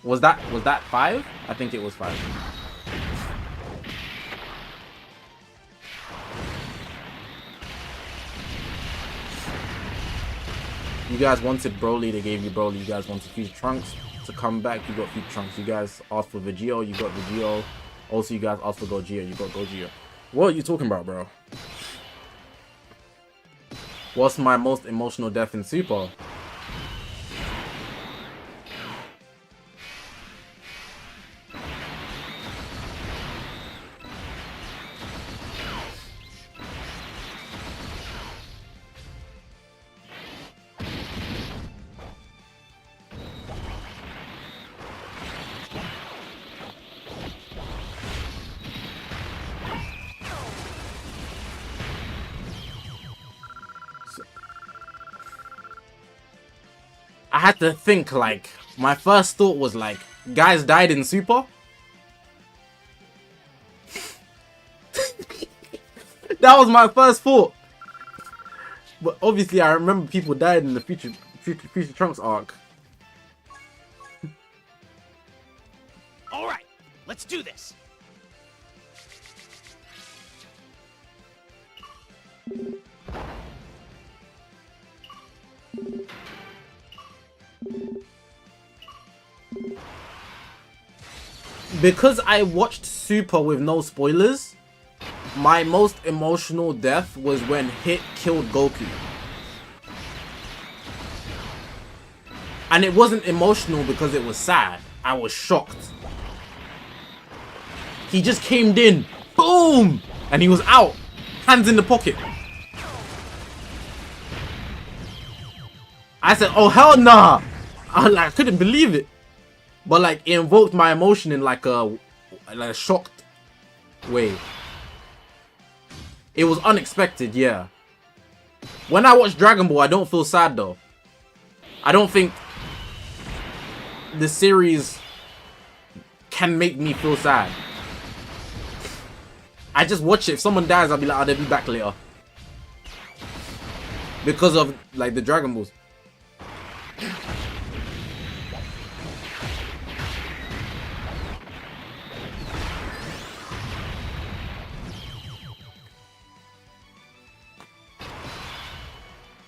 Was that 5? I think it was 5. You guys wanted Broly, they gave you Broly. You guys wanted Future Trunks to come back, you got Future Trunks. You guys asked for Vegito, you got Vegito. Also, you guys asked for Gogeta, you got Gogeta. What are you talking about, bro? What's my most emotional death in Super? I had to think, like, my first thought was like, guys died in Super? That was my first thought. But obviously I remember people died in the Future Trunks arc. Alright, let's do this. Because I watched Super with no spoilers, my most emotional death was when Hit killed Goku. And it wasn't emotional because it was sad. I was shocked. He just came in, boom, and he was out, hands in the pocket. I said, oh hell nah. I couldn't believe it. But like, it invoked my emotion in like a shocked way. It was unexpected, yeah. When I watch Dragon Ball, I don't feel sad though. I don't think the series can make me feel sad. I just watch it. If someone dies, I'll be like, oh, they'll be back later. Because of like the Dragon Balls.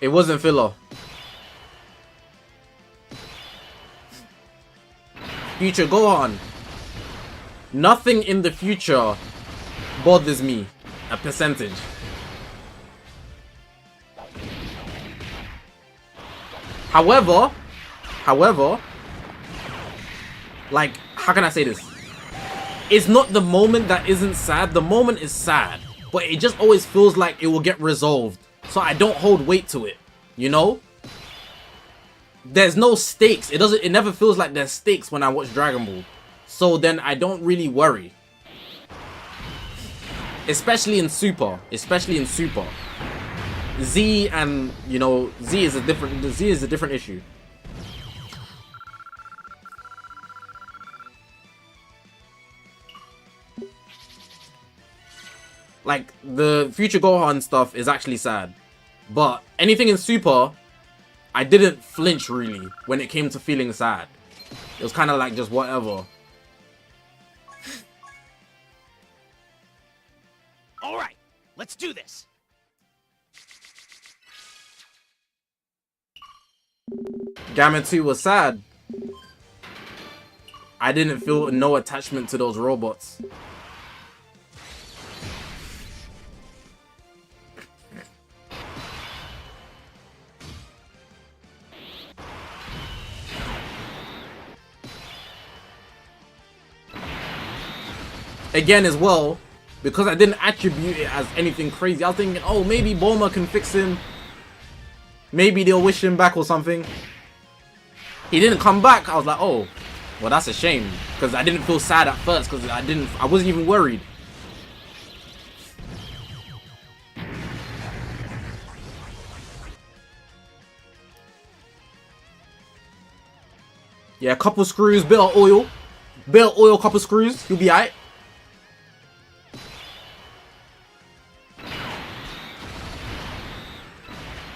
It wasn't filler. Future Gohan. Nothing in the future bothers me. A percentage. However, like, how can I say this? It's not the moment that isn't sad. The moment is sad, but it just always feels like it will get resolved. So I don't hold weight to it, you know? There's no stakes. It never feels like there's stakes when I watch Dragon Ball. So then I don't really worry. Especially in Super. Z and, you know, Z is a different issue. Like, the Future Gohan stuff is actually sad. But anything in Super, I didn't flinch really when it came to feeling sad. It was kind of like just whatever. All right, let's do this. Gamma 2 was sad. I didn't feel no attachment to those robots. Again as well, because I didn't attribute it as anything crazy. I was thinking, oh, maybe Bulma can fix him. Maybe they'll wish him back or something. He didn't come back. I was like, oh, well, that's a shame. Because I didn't feel sad at first, because I wasn't even worried. Yeah, a couple screws, bit of oil, couple screws, you'll be alright.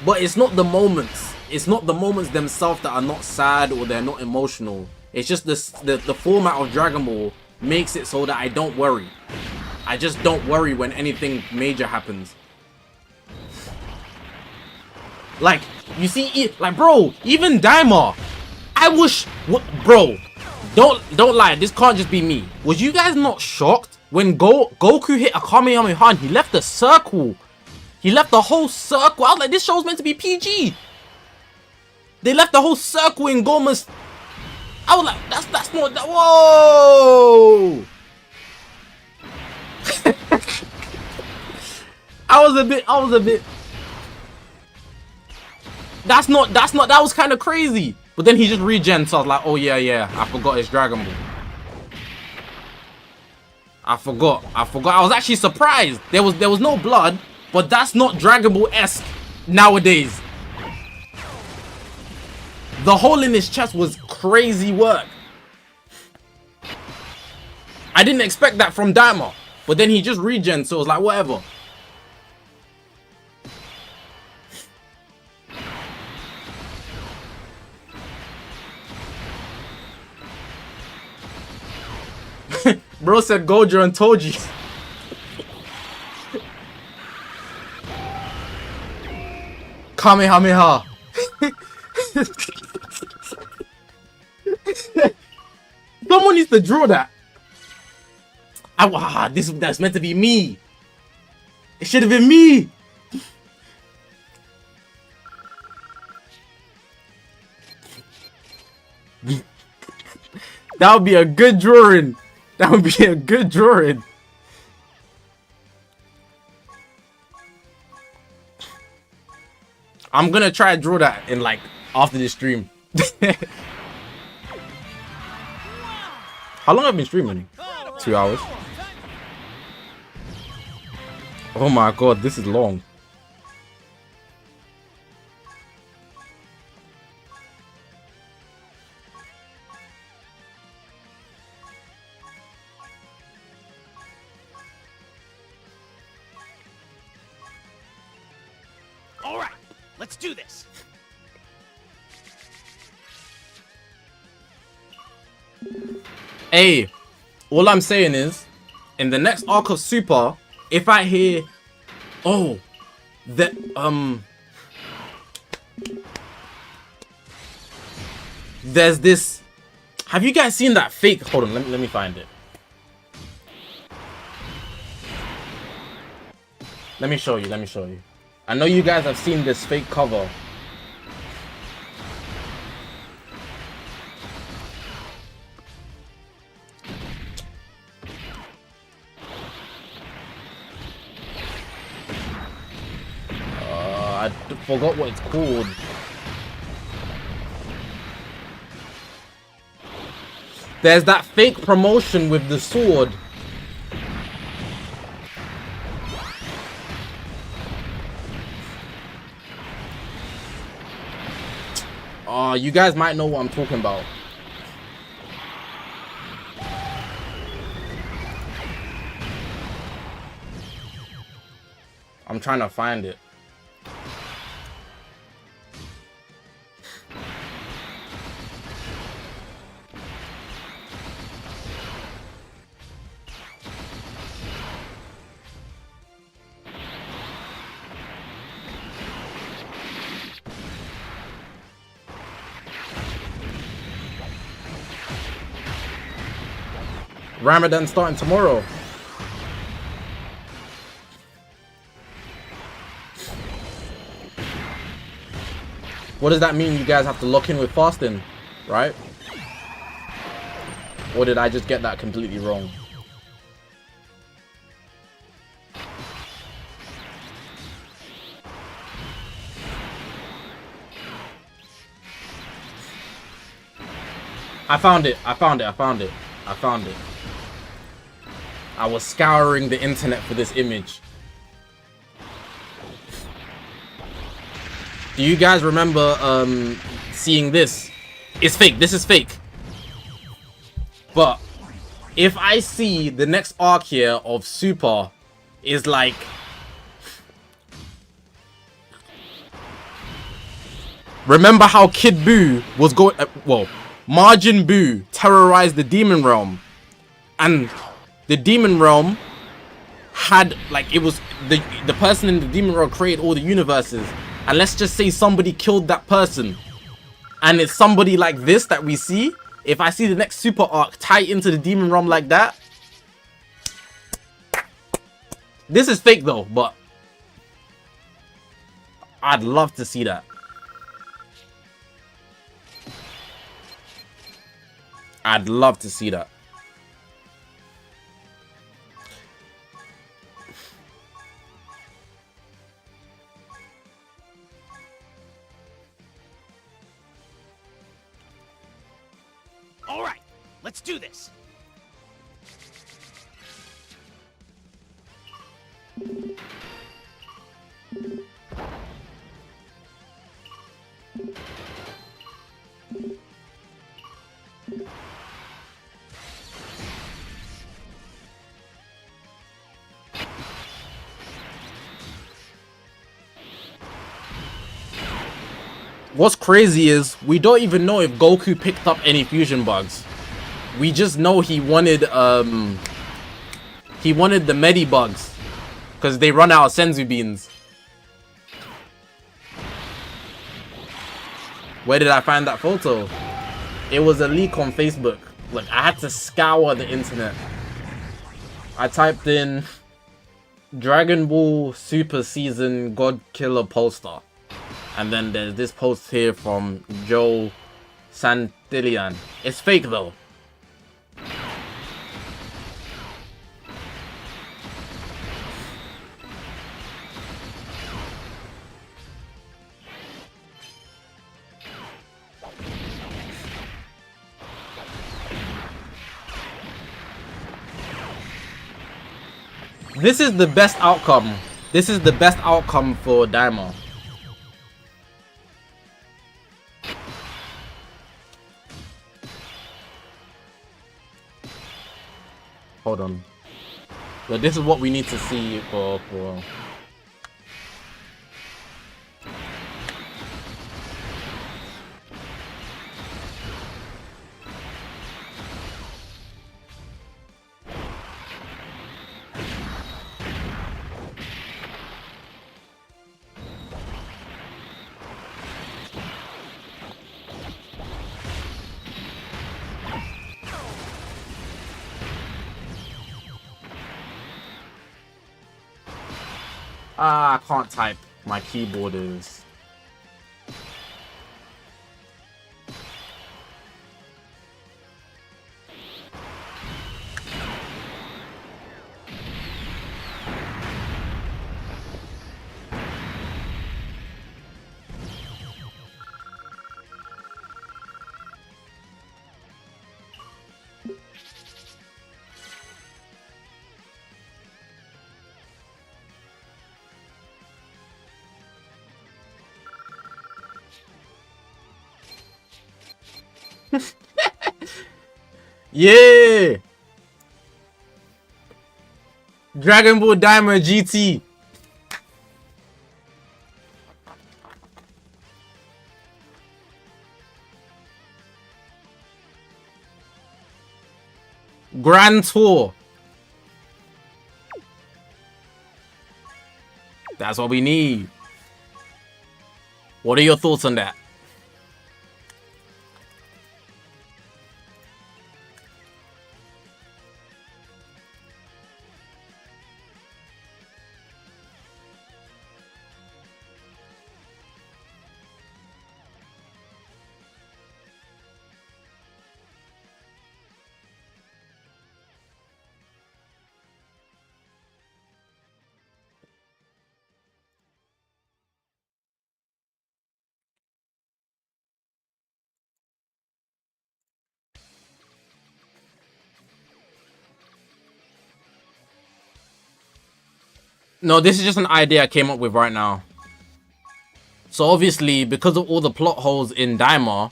But it's not the moments. It's not the moments themselves that are not sad or they're not emotional. It's just the format of Dragon Ball makes it so that I don't worry. I just don't worry when anything major happens. Like, you see, like, bro, even Daima. I wish, bro, don't lie. This can't just be me. Was you guys not shocked when Goku hit a Kamehameha and he left a circle? He left the whole circle. I was like, this show's meant to be PG. They left the whole circle in Goma's. I was like, that's not that. Whoa! I was a bit. That was kind of crazy. But then he just regen, so I was like, oh yeah, I forgot it's Dragon Ball. I forgot. I was actually surprised. There was no blood. But that's not Dragon Ball-esque nowadays. The hole in his chest was crazy work. I didn't expect that from Daima. But then he just regen, so it was like, whatever. Bro said Gojo and told you. Kamehameha. Someone needs to draw that. That's meant to be me. It should have been me. That would be a good drawing. That would be a good drawing. I'm gonna try to draw that in like after this stream. How long have I been streaming? 2 hours. Oh my god, this is long. All right, let's do this. Hey, all I'm saying is, in the next arc of Super, if I hear, oh, that there's this, Have you guys seen that fake? Hold on, let me find it. Let me show you. I know you guys have seen this fake cover. I forgot what it's called. There's that fake promotion with the sword. Oh, you guys might know what I'm talking about. I'm trying to find it. Ramadan starting tomorrow. What does that mean? You guys have to lock in with fasting, right? Or did I just get that completely wrong? I found it. I was scouring the internet for this image. Do you guys remember seeing this? It's fake. This is fake. But if I see the next arc here of Super is like... Remember how Kid Buu was going... well, Majin Buu terrorized the Demon Realm. And the Demon Realm had, like, it was... The person in the Demon Realm created all the universes. And let's just say somebody killed that person. And it's somebody like this that we see. If I see the next Super arc tie into the Demon Realm like that. This is fake though, but I'd love to see that. I'd love to see that. All right, let's do this. What's crazy is we don't even know if Goku picked up any fusion bugs. We just know he wanted the Medi bugs because they run out of Senzu beans. Where did I find that photo? It was a leak on Facebook. Look, I had to scour the internet. I typed in Dragon Ball Super Season God Killer poster. And then there's this post here from Joe Santillan. It's fake though. This is the best outcome. This is the best outcome for DAIMA. Hold on. But this is what we need to see for I can't type. My keyboard is... Yeah! Dragon Ball DAIMA GT. Grand Tour. That's what we need. What are your thoughts on that? No, this is just an idea I came up with right now. So obviously, because of all the plot holes in DAIMA,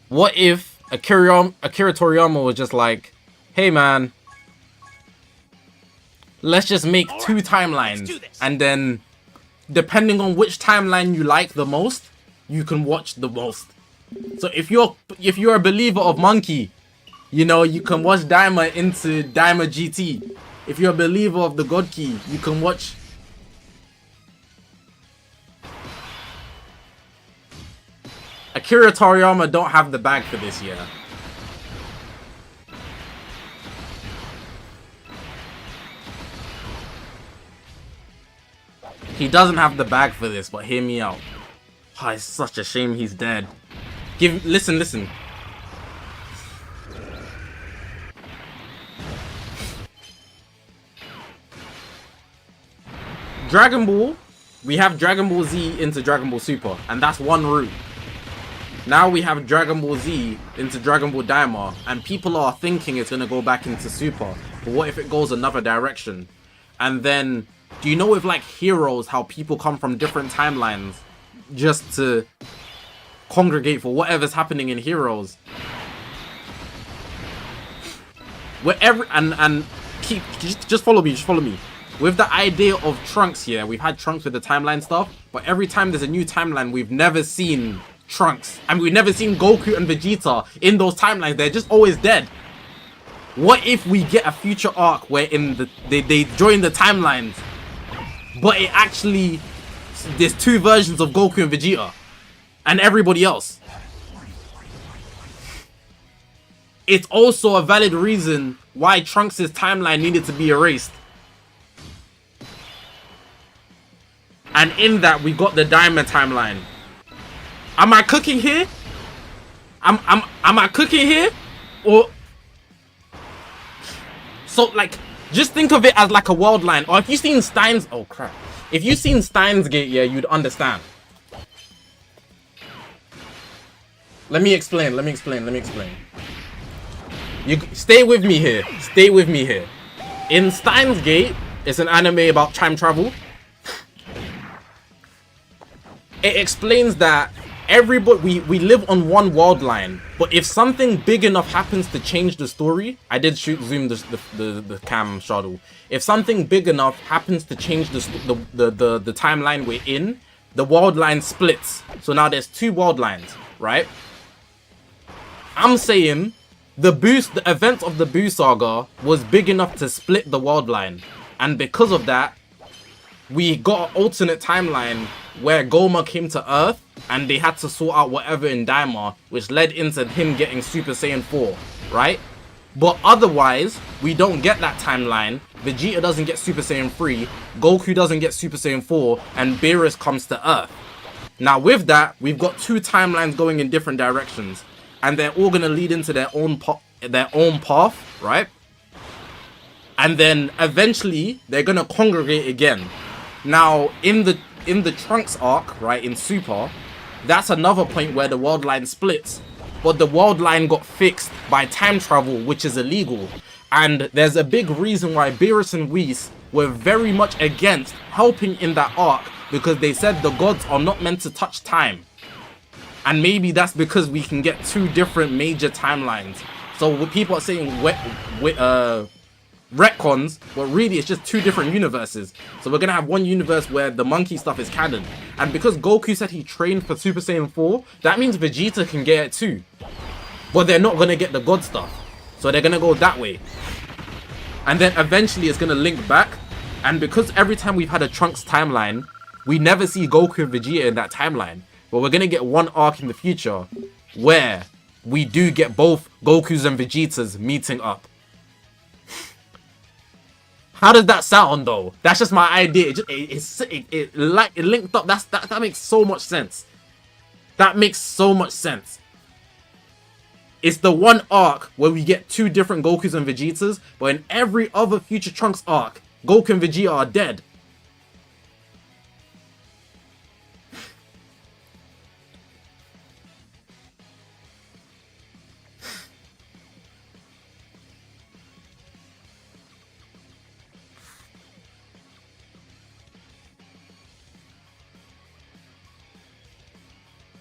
what if Akira Toriyama was just like, hey man, let's just make two timelines, and then depending on which timeline you like the most, you can watch the most. So if you're a believer of Monkey, you know, you can watch DAIMA into DAIMA GT. If you're a believer of the God Key, you can watch... Akira Toriyama don't have the bag for this year. He doesn't have the bag for this, but hear me out. Oh, it's such a shame he's dead. Listen. Dragon Ball, we have Dragon Ball Z into Dragon Ball Super, and that's one route. Now we have Dragon Ball Z into Dragon Ball DAIMA, and people are thinking it's gonna go back into Super. But what if it goes another direction? And then, do you know with like Heroes, how people come from different timelines just to congregate for whatever's happening in Heroes? Wherever just follow me. With the idea of Trunks here, we've had Trunks with the timeline stuff, but every time there's a new timeline, we've never seen Trunks. And we've never seen Goku and Vegeta in those timelines. They're just always dead. What if we get a future arc where they join the timelines, but it actually, there's two versions of Goku and Vegeta and everybody else? It's also a valid reason why Trunks' timeline needed to be erased. And in that, we got the DAIMA timeline. Am I cooking here? Am I cooking here? Or... So, like, just think of it as like a world line. Or if you've seen Steins... Oh, crap. If you've seen Steins Gate, yeah, you'd understand. Let me explain. You stay with me here. In Steins Gate, it's an anime about time travel. It explains that everybody, we live on one world line, but if something big enough happens to change the story, I did zoom the cam shadow. If something big enough happens to change the timeline we're in, the world line splits. So now there's two world lines, right? I'm saying the events of the Boo Saga was big enough to split the world line, and because of that, we got an alternate timeline where Goma came to Earth and they had to sort out whatever in DAIMA, which led into him getting Super Saiyan 4, right? But otherwise, we don't get that timeline. Vegeta doesn't get Super Saiyan 3, Goku doesn't get Super Saiyan 4, and Beerus comes to Earth. Now with that, we've got 2 timelines going in different directions, and they're all gonna lead into their own path, right? And then eventually they're gonna congregate again. Now in the Trunks arc, right, in Super, that's another point where the world line splits, but the world line got fixed by time travel, which is illegal. And there's a big reason why Beerus and Whis were very much against helping in that arc, because they said the gods are not meant to touch time. And maybe that's because we can get 2 different major timelines. So what people are saying retcons, but really it's just 2 different universes. So we're gonna have one universe where the monkey stuff is canon. And because Goku said he trained for Super Saiyan 4, that means Vegeta can get it too. But they're not gonna get the god stuff. So they're gonna go that way. And then eventually it's gonna link back. And because every time we've had a Trunks timeline, we never see Goku and Vegeta in that timeline. But we're gonna get one arc in the future where we do get both Gokus and Vegetas meeting up. How does that sound though? That's just my idea. It linked up. That makes so much sense. That makes so much sense. It's the one arc where we get 2 different Gokus and Vegetas, but in every other future Trunks arc, Goku and Vegeta are dead.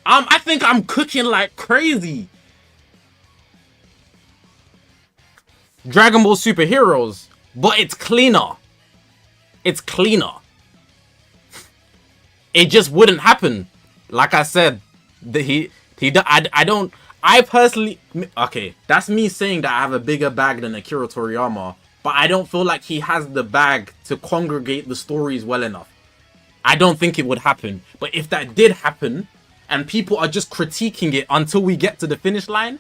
I think I'm cooking like crazy. Dragon Ball Superheroes, but it's cleaner. It's cleaner. It just wouldn't happen. Like I said, I personally, okay, that's me saying that I have a bigger bag than Akira Toriyama, but I don't feel like he has the bag to congregate the stories well enough. I don't think it would happen. But if that did happen, and people are just critiquing it until we get to the finish line,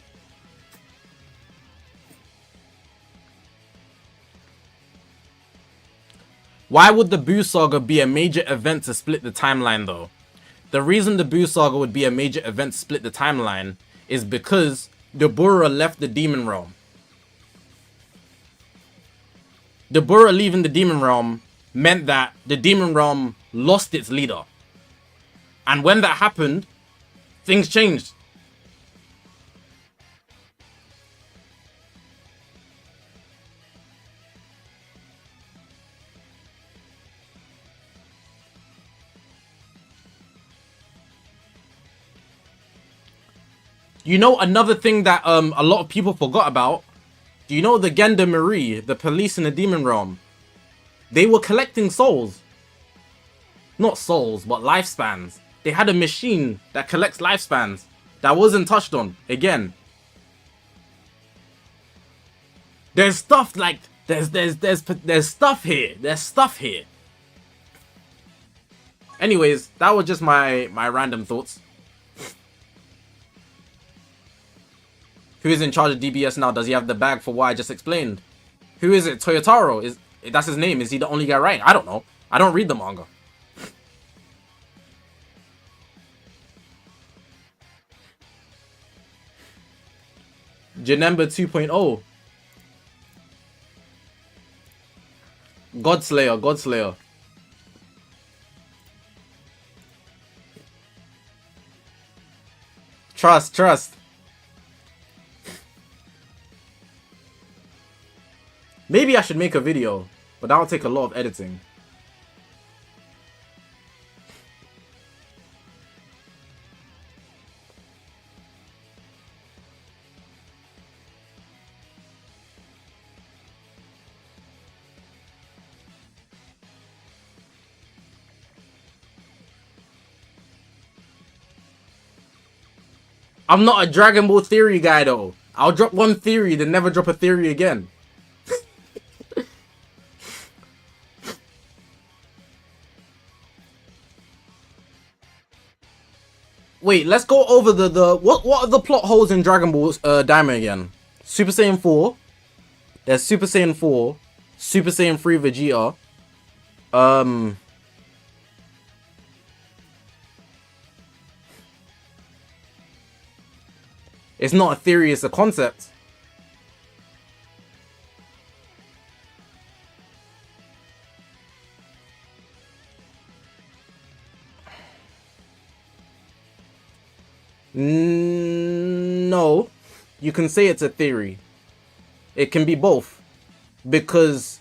why would the Buu Saga be a major event to split the timeline though? The reason the Buu Saga would be a major event to split the timeline is because Dabura left the Demon Realm. Dabura leaving the Demon Realm meant that the Demon Realm lost its leader. And when that happened, things changed. You know another thing that a lot of people forgot about? Do you know the Gendarmerie, the police in the Demon Realm? They were collecting souls. Not souls, but lifespans. They had a machine that collects lifespans that wasn't touched on again. There's stuff like there's stuff here. There's stuff here. Anyways, that was just my random thoughts. Who is in charge of DBS now? Does he have the bag for what I just explained? Who is it? Toyotaro? That's his name? Is he the only guy right? I don't know. I don't read the manga. Janemba 2.0. Godslayer, Godslayer. Trust. Maybe I should make a video, but that'll take a lot of editing. I'm not a Dragon Ball theory guy though. I'll drop one theory, then never drop a theory again. Wait, let's go over what are the plot holes in Dragon Ball DAIMA again? Super Saiyan 4, There's Super Saiyan 4, Super Saiyan 3 Vegeta. It's not a theory, it's a concept. No, you can say it's a theory. It can be both. Because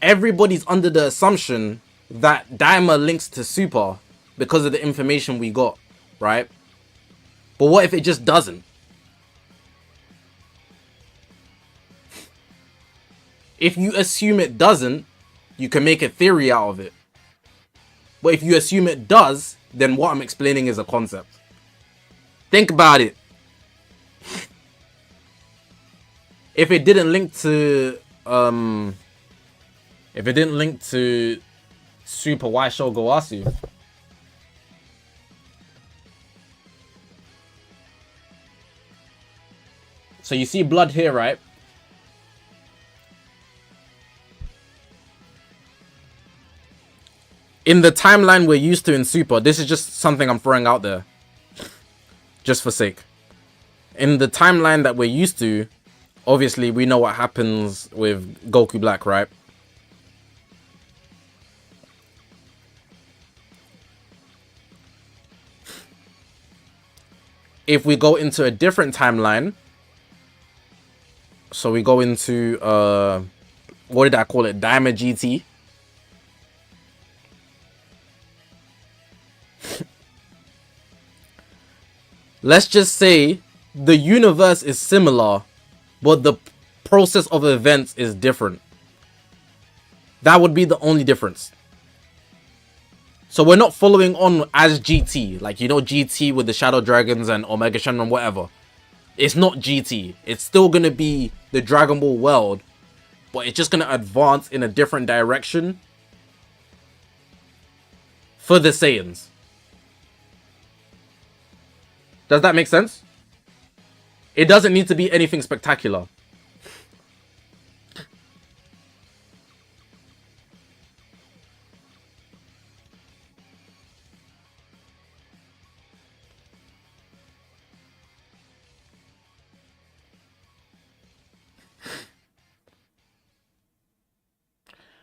everybody's under the assumption that DAIMA links to Super because of the information we got, right? But what if it just doesn't? If you assume it doesn't, you can make a theory out of it. But if you assume it does, then what I'm explaining is a concept. Think about it. If it didn't link to Super, why show Goasu? So you see blood here, right? In the timeline we're used to in Super, this is just something I'm throwing out there. Just for sake. In the timeline that we're used to, obviously we know what happens with Goku Black, right? If we go into a different timeline, so we go into what did I call it? DAIMA GT. Let's just say the universe is similar, but the process of events is different. That would be the only difference. So we're not following on as GT, like, you know, GT with the Shadow Dragons and Omega Shenron, whatever. It's not GT. It's still going to be the Dragon Ball world, but it's just going to advance in a different direction for the Saiyans. Does that make sense? It doesn't need to be anything spectacular.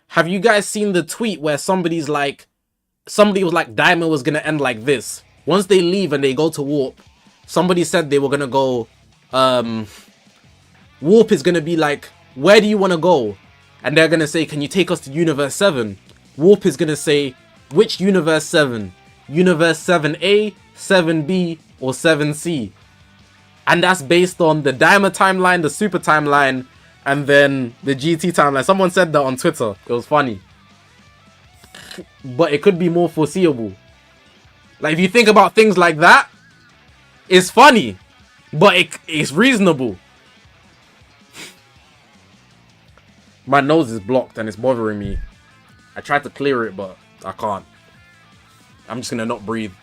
Have you guys seen the tweet where somebody was like DAIMA was gonna end like this? Once they leave and they go to warp, somebody said they were gonna go, warp is gonna be like, where do you want to go? And they're gonna say, can you take us to universe 7? Warp is gonna say, which universe 7? Universe 7A, 7B, or 7C? And that's based on the DAIMA timeline, the Super timeline, and then the GT timeline. Someone said that on Twitter. It was funny. But it could be more foreseeable. Like, if you think about things like that, it's funny, but it's reasonable. My nose is blocked and it's bothering me. I tried to clear it, but I can't. I'm just gonna not breathe.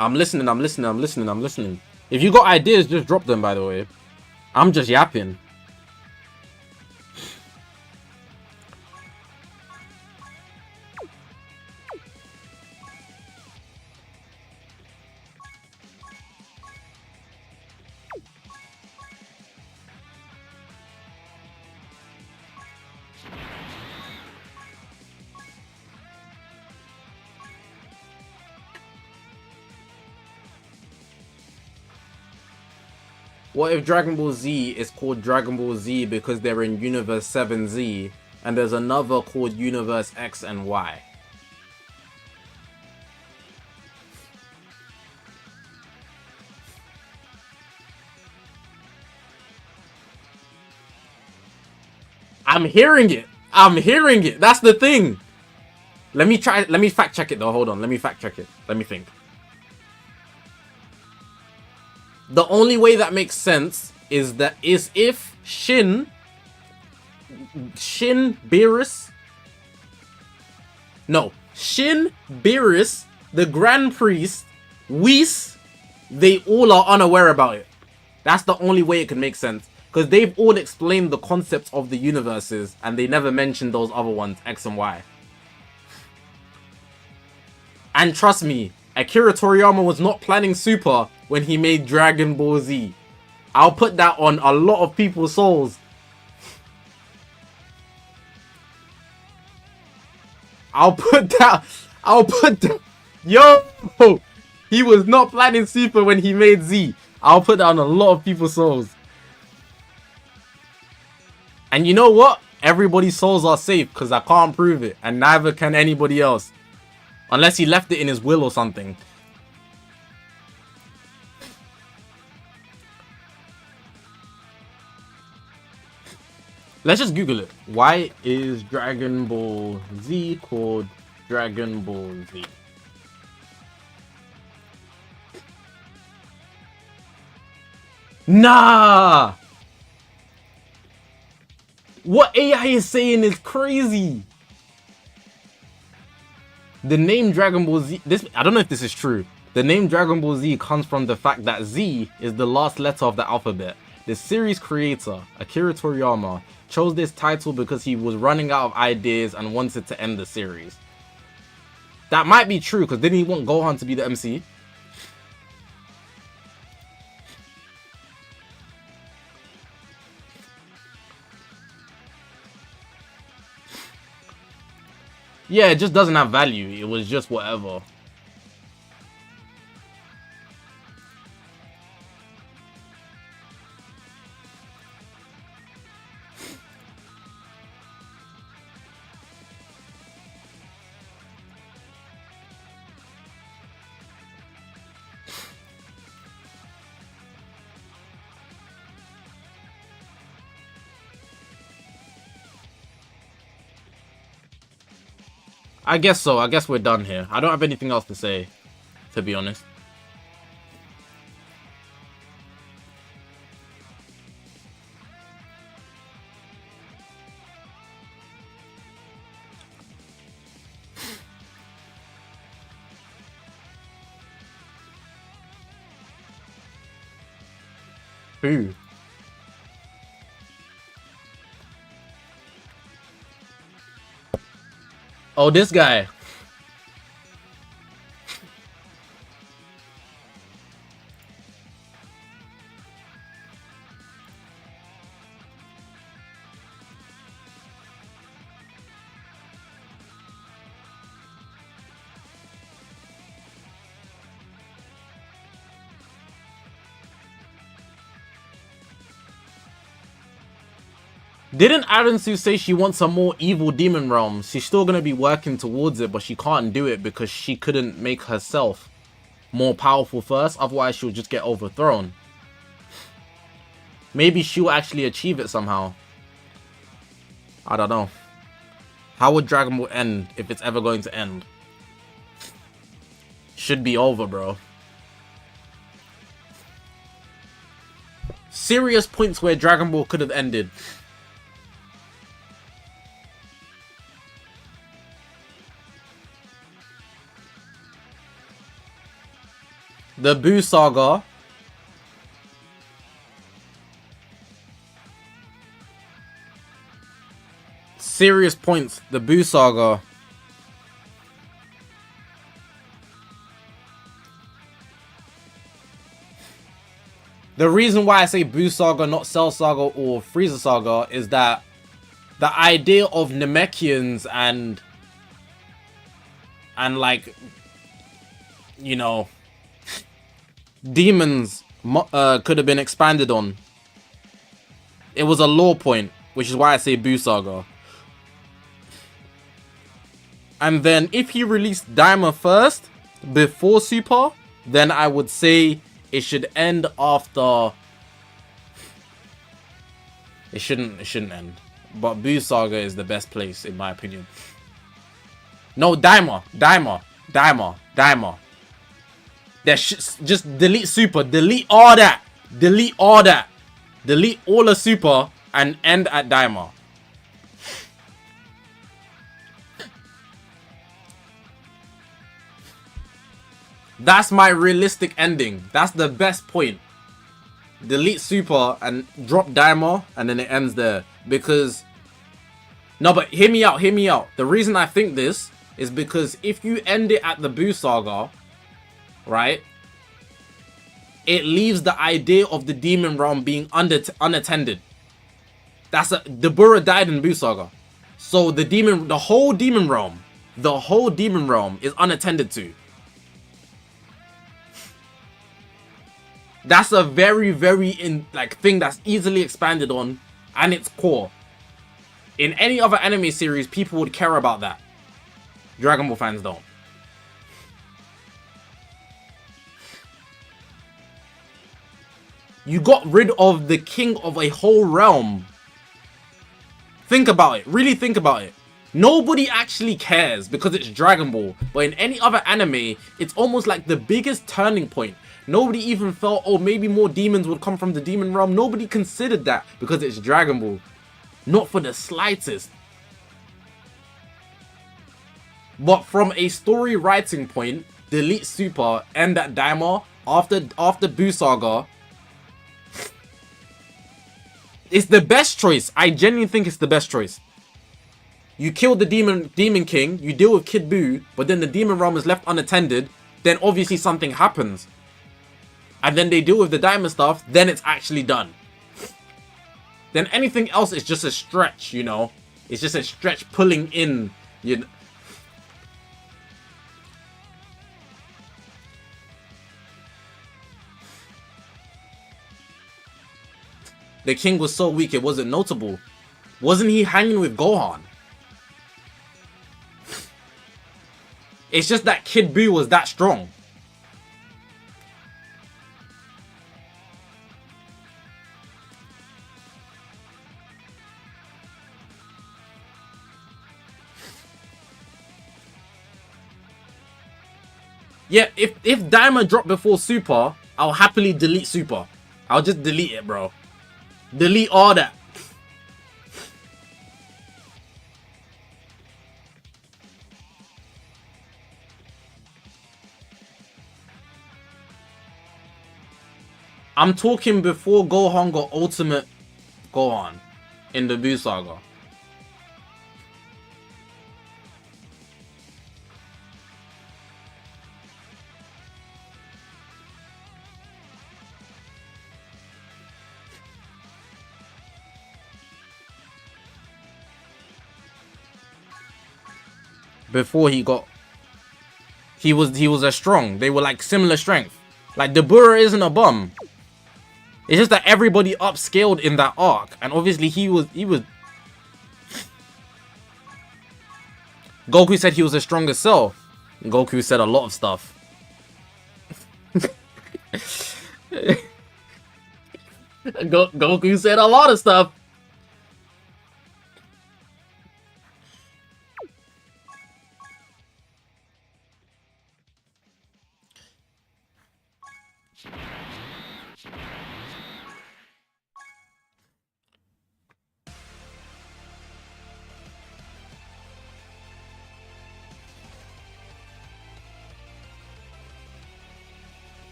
I'm listening. If you got ideas, just drop them, by the way. I'm just yapping. What if Dragon Ball Z is called Dragon Ball Z because they're in Universe 7Z and there's another called Universe X and Y? I'm hearing it. That's the thing. Let me fact check it though. Hold on. Let me fact check it. Let me think. The only way that makes sense is if Shin Beerus, the Grand Priest, Whis, they all are unaware about it. That's the only way it can make sense. Because they've all explained the concepts of the universes, and they never mentioned those other ones, X and Y. And trust me, Akira Toriyama was not planning Super when he made Dragon Ball Z. I'll put that on a lot of people's souls. I'll put that. Yo! He was not planning Super when he made Z. I'll put that on a lot of people's souls. And you know what? Everybody's souls are safe because I can't prove it. And neither can anybody else. Unless he left it in his will or something. Let's just Google it. Why is Dragon Ball Z called Dragon Ball Z? Nah! What AI is saying is crazy. The name Dragon Ball Z, I don't know if this is true. The name Dragon Ball Z comes from the fact that Z is the last letter of the alphabet. The series creator, Akira Toriyama, chose this title because he was running out of ideas and wanted to end the series. That might be true, because didn't he want Gohan to be the MC? Yeah, it just doesn't have value. It was just whatever. I guess so. I guess we're done here. I don't have anything else to say, to be honest. Who? Oh, this guy. Didn't Aransu say she wants some more evil demon realms? She's still going to be working towards it, but she can't do it because she couldn't make herself more powerful first. Otherwise, she'll just get overthrown. Maybe she'll actually achieve it somehow. I don't know. How would Dragon Ball end if it's ever going to end? Should be over, bro. Serious points where Dragon Ball could have ended. The Buu Saga. Serious points. The Buu Saga. The reason why I say Buu Saga, not Cell Saga or Frieza Saga, is that the idea of Namekians and like, you know, demons could have been expanded on. It was a lore point, which is why I say Buu Saga. And then if he released Daima first, before Super, then I would say it should end after. It shouldn't end. But Buu Saga is the best place, in my opinion. No, Daima. Just delete Super. Delete all that. Delete all that. Delete all of Super and end at Daima. That's my realistic ending. That's the best point. delete Super and drop DAIMA, and then it ends there. Because no, but hear me out, hear me out. The reason I think this is because if you end it at the Boo Saga, right, it leaves the idea of the Demon Realm being unattended. Dabura died in Boo Saga, so the whole Demon Realm is unattended to. That's a very thing that's easily expanded on, and its core. In any other anime series, people would care about that. Dragon Ball fans don't. You got rid of the king of a whole realm. Think about it. Really think about it. Nobody actually cares because it's Dragon Ball. But in any other anime, it's almost like the biggest turning point. Nobody even felt, oh, maybe more demons would come from the demon realm. Nobody considered that because it's Dragon Ball. Not for the slightest. But from a story writing point, delete Super, end at DAIMA, after Boo Saga. It's the best choice. I genuinely think it's the best choice. You kill the Demon King, you deal with Kid Buu, but then the Demon Realm is left unattended, then obviously something happens. And then they deal with the Diamond stuff, then it's actually done. Then anything else is just a stretch, you know? It's just a stretch pulling in, you know? The king was so weak it wasn't notable. Wasn't he hanging with Gohan? It's just that Kid Buu was that strong. Yeah, if DAIMA dropped before Super, I'll happily delete Super. I'll just delete it, bro. Delete all that. I'm talking before Gohan got Ultimate Gohan in the Buu Saga. Before he was as strong. They were like similar strength. Like Dabura isn't a bum. It's just that everybody upscaled in that arc, and obviously he was. Goku said he was a stronger Cell. Goku said a lot of stuff. Goku said a lot of stuff.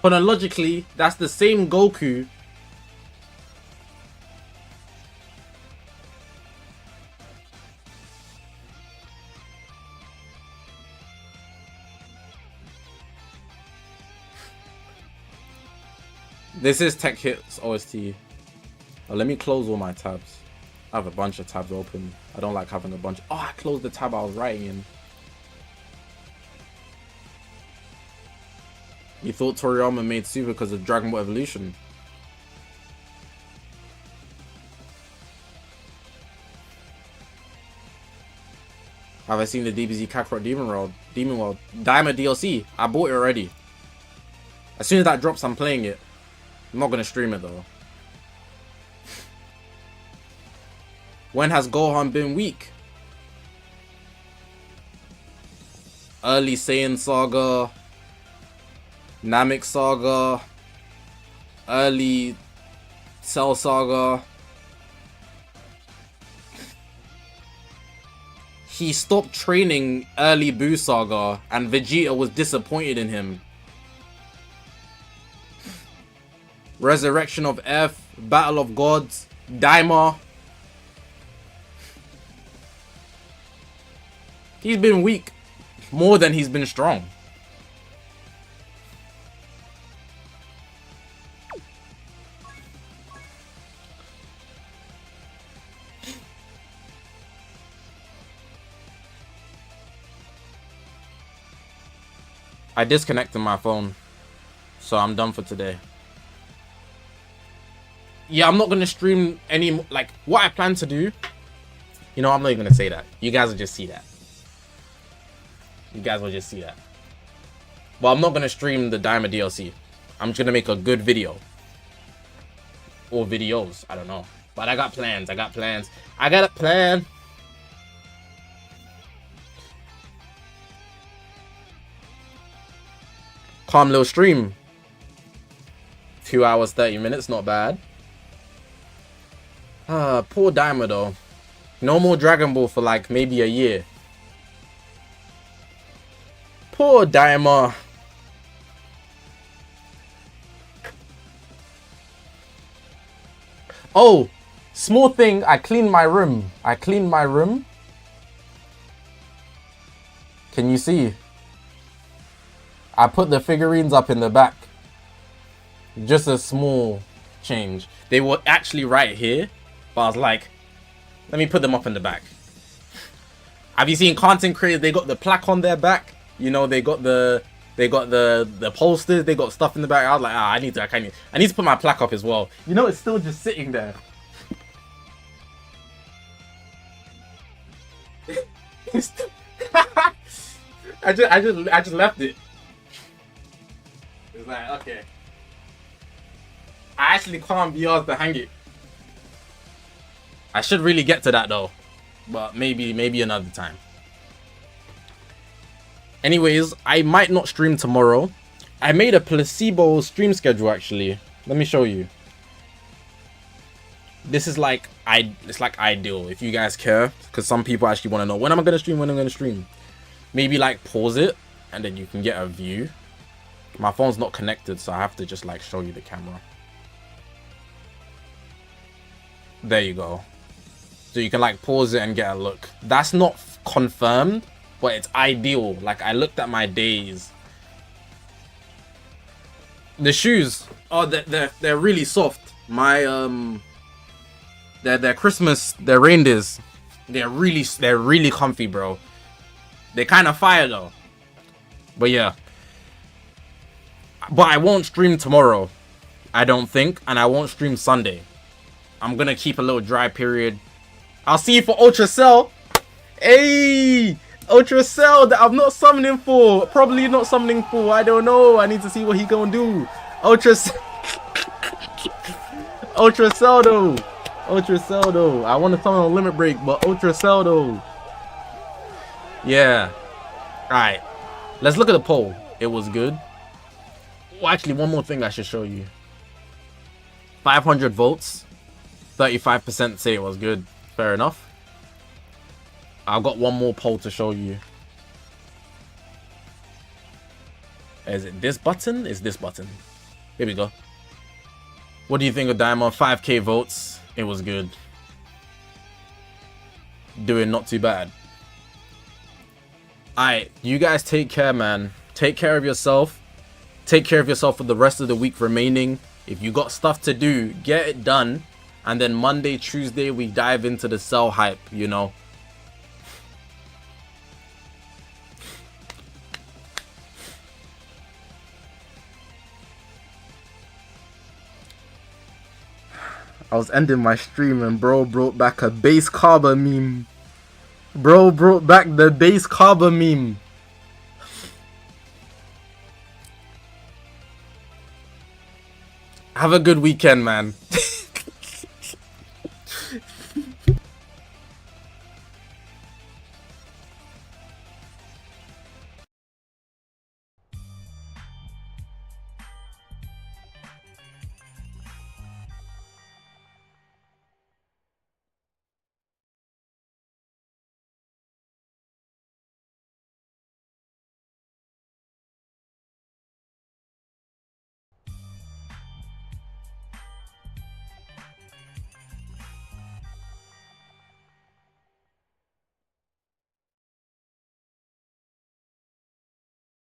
Chronologically, that's the same Goku. This is Tech Hits OST. Oh, let me close all my tabs. I have a bunch of tabs open. I don't like having a bunch. Oh, I closed the tab I was writing in. You thought Toriyama made Super because of Dragon Ball Evolution? Have I seen the DBZ Kakarot Demon World? DAIMA DLC. I bought it already. As soon as that drops, I'm playing it. I'm not gonna stream it though. When has Gohan been weak? Early Saiyan Saga. Namek Saga, early Cell Saga. He stopped training early Buu Saga, and Vegeta was disappointed in him. Resurrection of F, Battle of Gods, DAIMA. He's been weak more than he's been strong. I disconnected my phone, so I'm done for today. Yeah, I'm not gonna stream any, like, what I plan to do. You know, I'm not even gonna say that. You guys will just see that. You guys will just see that. Well, I'm not gonna stream the DAIMA DLC. I'm just gonna make a good video. Or videos, I don't know. But I got plans, I got plans. I got a plan. Calm little stream. 2 hours, 30 minutes, not bad. Poor DAIMA though. No more Dragon Ball for like maybe a year. Poor DAIMA. Oh, small thing, I cleaned my room. I cleaned my room. Can you see? I put the figurines up in the back. Just a small change. They were actually right here, but I was like, let me put them up in the back. Have you seen content creators? They got the plaque on their back. You know, they got the posters. They got stuff in the back. I was like, I need to put my plaque up as well. You know, it's still just sitting there. I just left it. It's like, okay. I actually can't be asked to hang it. I should really get to that though, but maybe another time. Anyways, I might not stream tomorrow. I made a placebo stream schedule actually. Let me show you. This is like it's like ideal if you guys care, because some people actually want to know when am I gonna stream, when I'm gonna stream. Maybe like pause it and then you can get a view. My phone's not connected, so I have to just like show you the camera. There you go. So you can like pause it and get a look. That's not confirmed, but it's ideal. Like I looked at my days. The shoes, oh, they're really soft. My they're Christmas, they're reindeers. They're really comfy, bro. They're kind of fire though. But yeah. But I won't stream tomorrow, I don't think, and I won't stream Sunday. I'm gonna keep a little dry period. I'll see you for Ultra Cell. Hey, Ultra Cell that I'm not summoning for. Probably not summoning for. I don't know. I need to see what he gonna do. Ultra Cell though. Ultra Cell though. I want to summon on Limit Break, but Ultra Cell though. Yeah. Alright. Let's look at the poll. It was good. Well, actually, one more thing I should show you. 500 votes. 35% say it was good. Fair enough. I've got one more poll to show you. Is it this button? Is this button? Here we go. What do you think of DAIMA? 5k votes. It was good. Doing not too bad. Alright, you guys take care, man. Take care of yourself. Take care of yourself for the rest of the week remaining. If you got stuff to do, get it done. And then Monday, Tuesday, we dive into the Cell hype, you know. I was ending my stream and bro brought back a base carber meme. Bro brought back the base carber meme. Have a good weekend, man.